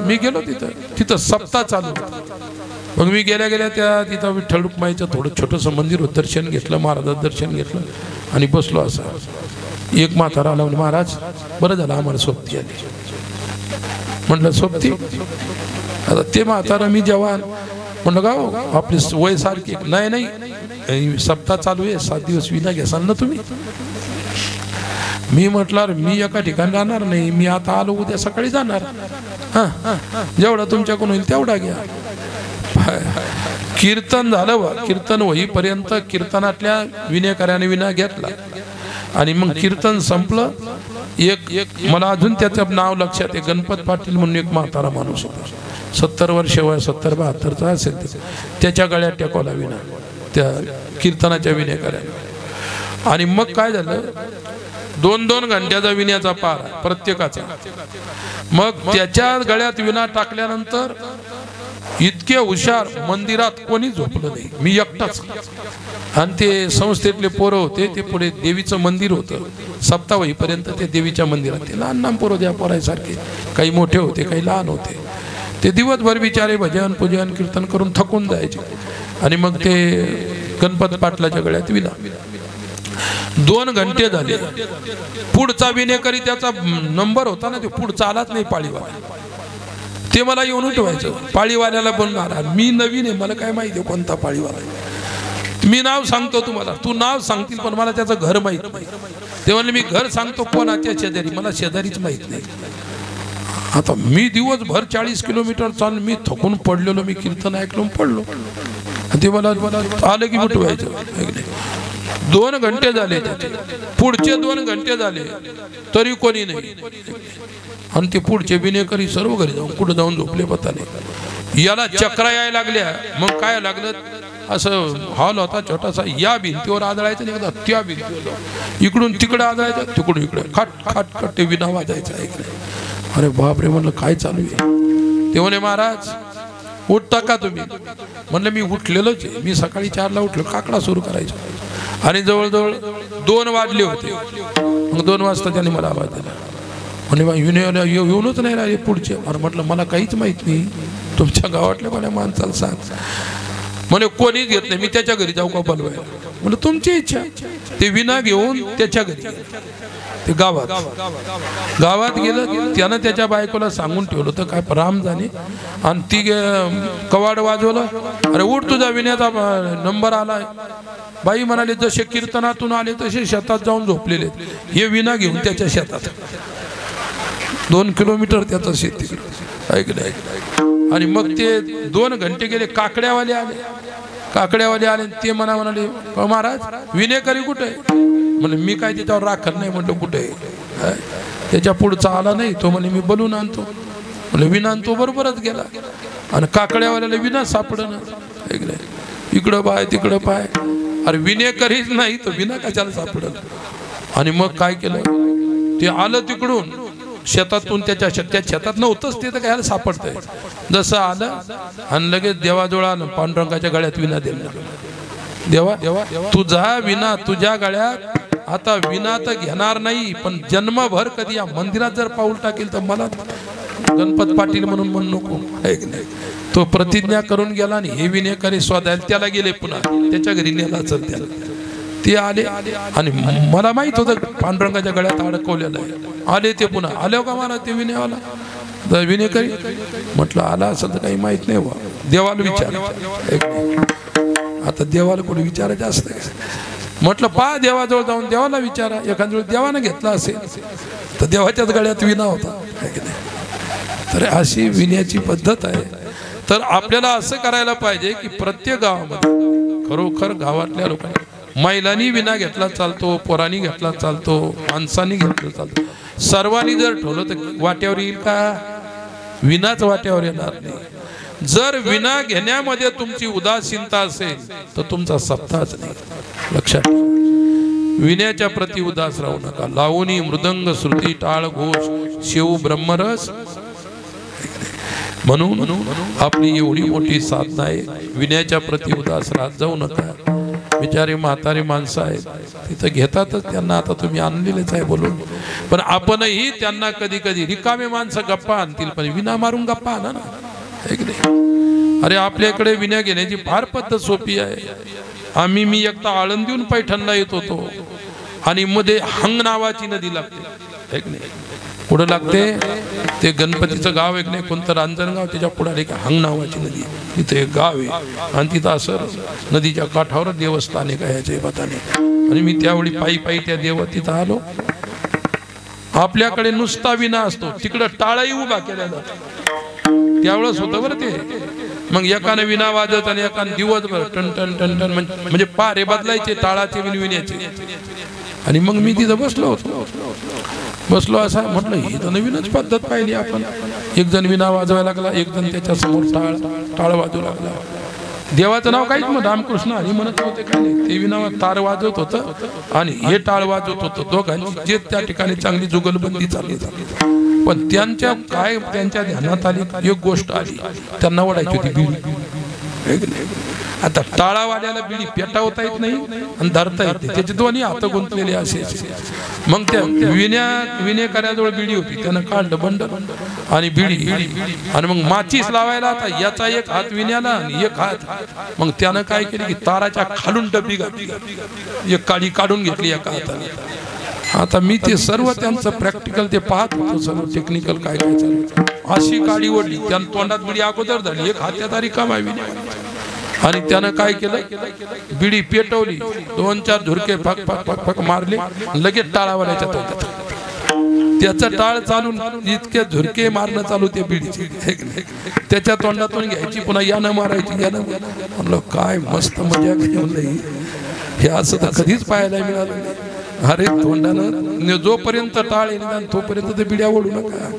मी गेलो तिथं सप्ताह चालू. मग मी गेल्या तिथं विठ्ठल रुक्माईचं थोडं छोटंसं मंदिर होतं. दर्शन घेतलं, महाराजाचं दर्शन घेतलं आणि बसलो. असं एक म्हातारा आला. महाराज बरं झालं आम्हाला सोबती आली. म्हटलं सोबती? आता ते म्हातारा मी जवान. म्हणलं गाव आपली वय सारखी. नाही सप्ताह चालू आहे, 7 दिवस विना घ्याल ना तुम्ही. मी म्हटलं मी एका ठिकाणी राहणार नाही. मी आता आलो, उद्या सकाळी जाणार. जेवढा तुमच्याकडून होईल तेवढा घ्या. कीर्तन झालं बा. कीर्तन होईपर्यंत कीर्तनातल्या विनेकऱ्याने विना घेतला आणि मग कीर्तन संपलं. एक मला अजून त्याचं नाव लक्षात आहे. गणपत पाटील म्हणून एक म्हातारा माणूस होता. 70 वर्ष वय, 70-72चा असेल. त्याच्या गळ्यात टेकवला विना त्या कीर्तनाच्या विनेकऱ्याने. आणि मग काय झालं, 2-2 घंट्याचा विण्याचा पार प्रत्येकाचा. मग त्याच्या गळ्यात विना टाकल्यानंतर इतके हुशार, मंदिरात कोणी झोपलं नाही, मी एकटाच. आणि ते संस्थेतले पोरं होते. ते पुढे देवीचं मंदिर होतं. सप्ताह होईपर्यंत ते देवीच्या मंदिरात ते लहान पोरं द्या पोरायसारखे, काही मोठे होते काही लहान होते. ते दिवसभर बिचारे भजन पूजन कीर्तन करून थकून जायचे. आणि मग ते गणपत पाटलाच्या गळ्यात विना. 2 घंटे झाले. पुढचा विनेकरी त्याचा नंबर होता ना, ते पुढचा आलाच नाही पाळीवाला. ते मला येऊन उठवायचं. पाळीवाल्याला बोलणार मी नवीन आहे, मला काय माहिती आहे कोणता पाळीवाला. मी नाव सांगतो तुम्हाला, तू नाव सांगतील पण मला त्याचं घर माहित नाही. ते म्हणले मी घर सांगतो कोणाच्या शेजारी, मला शेजारीच माहित नाही. आता मी दिवसभर 40 किलोमीटर चालून मी थकून पडलेलो. मी कीर्तन ऐकलो पडलो. ते मला आलं की उठवायचं. 2 घंटे झाले. पुढचे 2 घंटे झाले तरी कोणी नाही. आणि ते पुढचे बिनेकरी सर्व घरी जाऊन कुठं जाऊन झोपले पता नाही. याला चक्रा यायला लागल्या. मग काय लागलं, असं हॉल होता छोटासा, या भिंतीवर आदळायचं नाही, त्या भिंतीवर इकडून तिकडे आदळायचं, तिकडून इकडे खाट खाट खाट ते विना वाजायचं ऐकलं. अरे बापरे म्हणलं काय चालू आहे. ते म्हणे महाराज उठता का तुम्ही? म्हणलं मी उठलेलोच आहे. मी सकाळी 4ला उठलो, काकडा सुरू करायचा. आणि जवळजवळ 2 वाजले होते. मग 2 वाजता त्याने मला आवाज दिला. म्हणे येऊनच नाही राहिले पुढचे. अरे म्हटलं मला काहीच माहित नाही, तुमच्या गावातल्या कोण्या माणसाला सांग. म्हणे कोणीच घेत नाही, मी त्याच्या घरी जाऊ का बोलवायला? म्हणलं तुमची इच्छा. ते विना घेऊन त्याच्या घरी ते गावात गेलं. त्यानं त्याच्या बायकोला सांगून ठेवलं होतं काय राम जाणे. आणि ती कवाड वाजवलं. अरे उठ तुझा विण्याचा नंबर आलाय. बाई म्हणाले जसे कीर्तनातून आले तसे शेतात जाऊन झोपलेले. हे विना घेऊन त्याच्या शेतात 2 किलोमीटर त्याचं शेत तिकडे ऐकलं. आणि मग ते 2 घंटे गेले. काकड्यावाले आले. ते म्हणाले महाराज विनेकरी कुठे आहे? म्हणे मी काय त्याच्यावर राखत नाही. म्हटलं कुठे आहे? त्याच्या पुढचा आला नाही. तो म्हणे मी बोलून आणतो. म्हणे विना आणतो. बरोबरच गेला. आणि काकड्यावाल्याला विना सापडणं ऐकलं. इकडं पाय तिकडं पाय. अरे विनेकरीच नाही तर विना कशाला सापडलं. आणि मग काय केलं, ते आलं तिकडून शेतातून त्या शेतात नव्हतंच ते तर काय सापडतंय. जसं आलं आणि लगेच देवाजवळ आलं, पांडुरंगाच्या गळ्यात विना दिला. देवा तुझा विना तुझ्या गळ्यात, आता विना तर घेणार नाही, पण जन्मभर कधी या मंदिरात जर पाऊल टाकेल तर मला गणपत पाटील म्हणून म्हणू नको. तो प्रतिज्ञा करून गेला आणि हे विनेकरी स्वतः त्याला गेले, पुन्हा त्याच्या घरी नेला असेल त्याला. ते आले आणि मला माहित होतं पांडुरंगाच्या गळ्यात अडकवलेलं आहे. आले ते पुन्हा आले का मला ते विनेवाला विनेकरी. म्हटलं आला असं तर काही माहित नाही बा. देवाला विचार. आता देवाला कोणी विचारायचं असतं. म्हटलं पहा देवाजवळ जाऊन देवाला विचारा. एखाद्या वेळी देवानं घेतला असेल तर देवाच्याच गळ्यात विना होता. तर अशी विण्याची पद्धत आहे. तर आपल्याला असं करायला पाहिजे की प्रत्येक गावामध्ये खरोखर गावातल्या लोकांनी महिलांनी विना घेतला चालतो, पोरांनी घेतला चालतो, माणसांनी घेतला चालतो. सर्वांनी जर ठेवलं तर वाट्यावर येईल का? विनाच वाट्यावर येणार नाही. जर विना घेण्यामध्ये तुमची उदासीनता असेल तर तुमचा सप्ताहच नाही. लक्षात विण्याच्या प्रति उदास राहू नका. लावणी मृदंग श्रुती टाळ घोष शिव ब्रह्मरस. म्हणून आपली एवढी मोठी साधना आहे. विण्याच्या प्रति उदास राहत जाऊ नका. बिचारी म्हातारी माणसं आहेत तिथं घेतातच त्यांना. आता तुम्ही आणलेलेच आहे बोलून, पण आपणही त्यांना कधी कधी रिकामे माणसं गप्पा आणतील पण विना मारून गप्पा आणा ना. अरे आपल्याकडे विण्या घेण्याची फार पद्धत सोपी आहे. मी एकदा आळंदीहून पैठणला येत होतो आणि मध्ये हंग नावाची नदी लागते. पुढे लागते ते गणपतीचं गाव एक नाही कोणतं रांजणगाव, त्याच्या पुढे हंग नावाची नदी. तिथे एक गाव आहे आणि तिथं असं नदीच्या काठावर देवस्थान आहे का ह्याच्या बाताने. आणि मी त्यावेळी पायी पायी त्या देव तिथं आलो. आपल्याकडे नुसता विना असतो, तिकडं टाळाही उभा केला जातो. त्यावेळेस होतं बरं ते. मग एकाने विना वाजत आणि एकाने दिवसभर टन टन टन टन म्हणजे पारे बदलायचे टाळाचे विण्याचे. आणि मग मी तिथं बसलो असा म्हटलं ही तर नवीनच पद्धत पाहिली आपण. एक जण विना वाजवायला लागला, एक जण त्याच्या समोर टाळ वाजवू लागला. देवाचं नाव काहीच मग रामकृष्ण हरी म्हणत होते काय नाही. ते विना तार वाजवत होतं आणि हे टाळ वाजवत होतं. दोघांची जे त्या ठिकाणी चांगली जुगलबंदी चालली. पण त्यांच्या ध्यानात आली एक गोष्ट आली. त्यांना ओढायची होती बिडी. आता टाळावाल्याला बिडी पेटावता येत नाही आणि धरता येते, त्याचे दोन्ही हात गुंतलेले असे. मग त्या विनेकऱ्याजवळ बिडी होती, त्यानं काढलं बंडल आणि बिडी आणि मग माचीस लावायला. आता याचा एक हात विण्याला आणि एक हात. मग त्यानं काय केली की ताराच्या खालून डबी घातली, एक काडी काढून घेतली एका हाताने. आता मी ते सर्व त्यांचं प्रॅक्टिकल ते पाहत होतो, सर्व टेक्निकल काय काय चालू. अशी काडी ओढली, त्यानं तोंडात बिडी अगोदर झाली, एक हात रिकामा आणि त्यानं काय केलं बिडी पेटवली. 2-4 झुरके फक फक फक फक मारले, लगेच टाळावाल्याच्या तोंडात. त्याचं टाळ चालून इतके झुरके मारणं चालू ते बिडीचे. त्याच्या तोंडातून घ्यायची पुन्हा यानं मारायची यानं. म्हणलं काय मस्त मजा घेऊन. हे असं तर कधीच पाहायला मिळालं नाही. अरे तोंडानं जोपर्यंत टाळ येईल तोपर्यंत ते बिड्या ओढू नका.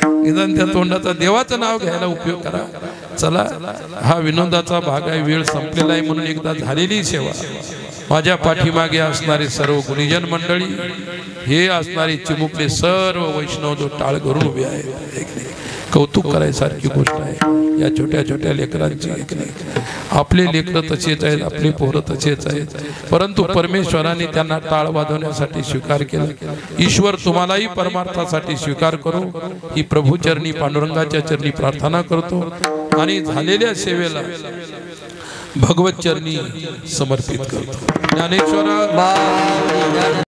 निदान त्या तोंडाचा देवाचं नाव घ्यायला उपयोग करा. चला हा विनोदाचा भाग आहे, वेळ संपलेला आहे. म्हणून एकदा झालेली सेवा माझ्या पाठीमागे असणारे सर्व गुणीजन मंडळी, हे असणारे चिमुकले सर्व वैष्णव जो टाळ घरून उभे आहेत, कौतुक करायसारखी गोष्ट आहे या छोट्या छोट्या लेकरांची. आपले लेकरं तसेच आहेत, आपले पोरं तसेच आहेत, परंतु परमेश्वराने त्यांना टाळ वाजवण्यासाठी स्वीकार केला. ईश्वर तुम्हालाही परमार्थासाठी स्वीकार करो ही प्रभूचरणी पांडुरंगाच्या चरणी प्रार्थना करतो आणि झालेल्या सेवेला भगवत चरणी समर्पित करतो. ज्ञानेश्वर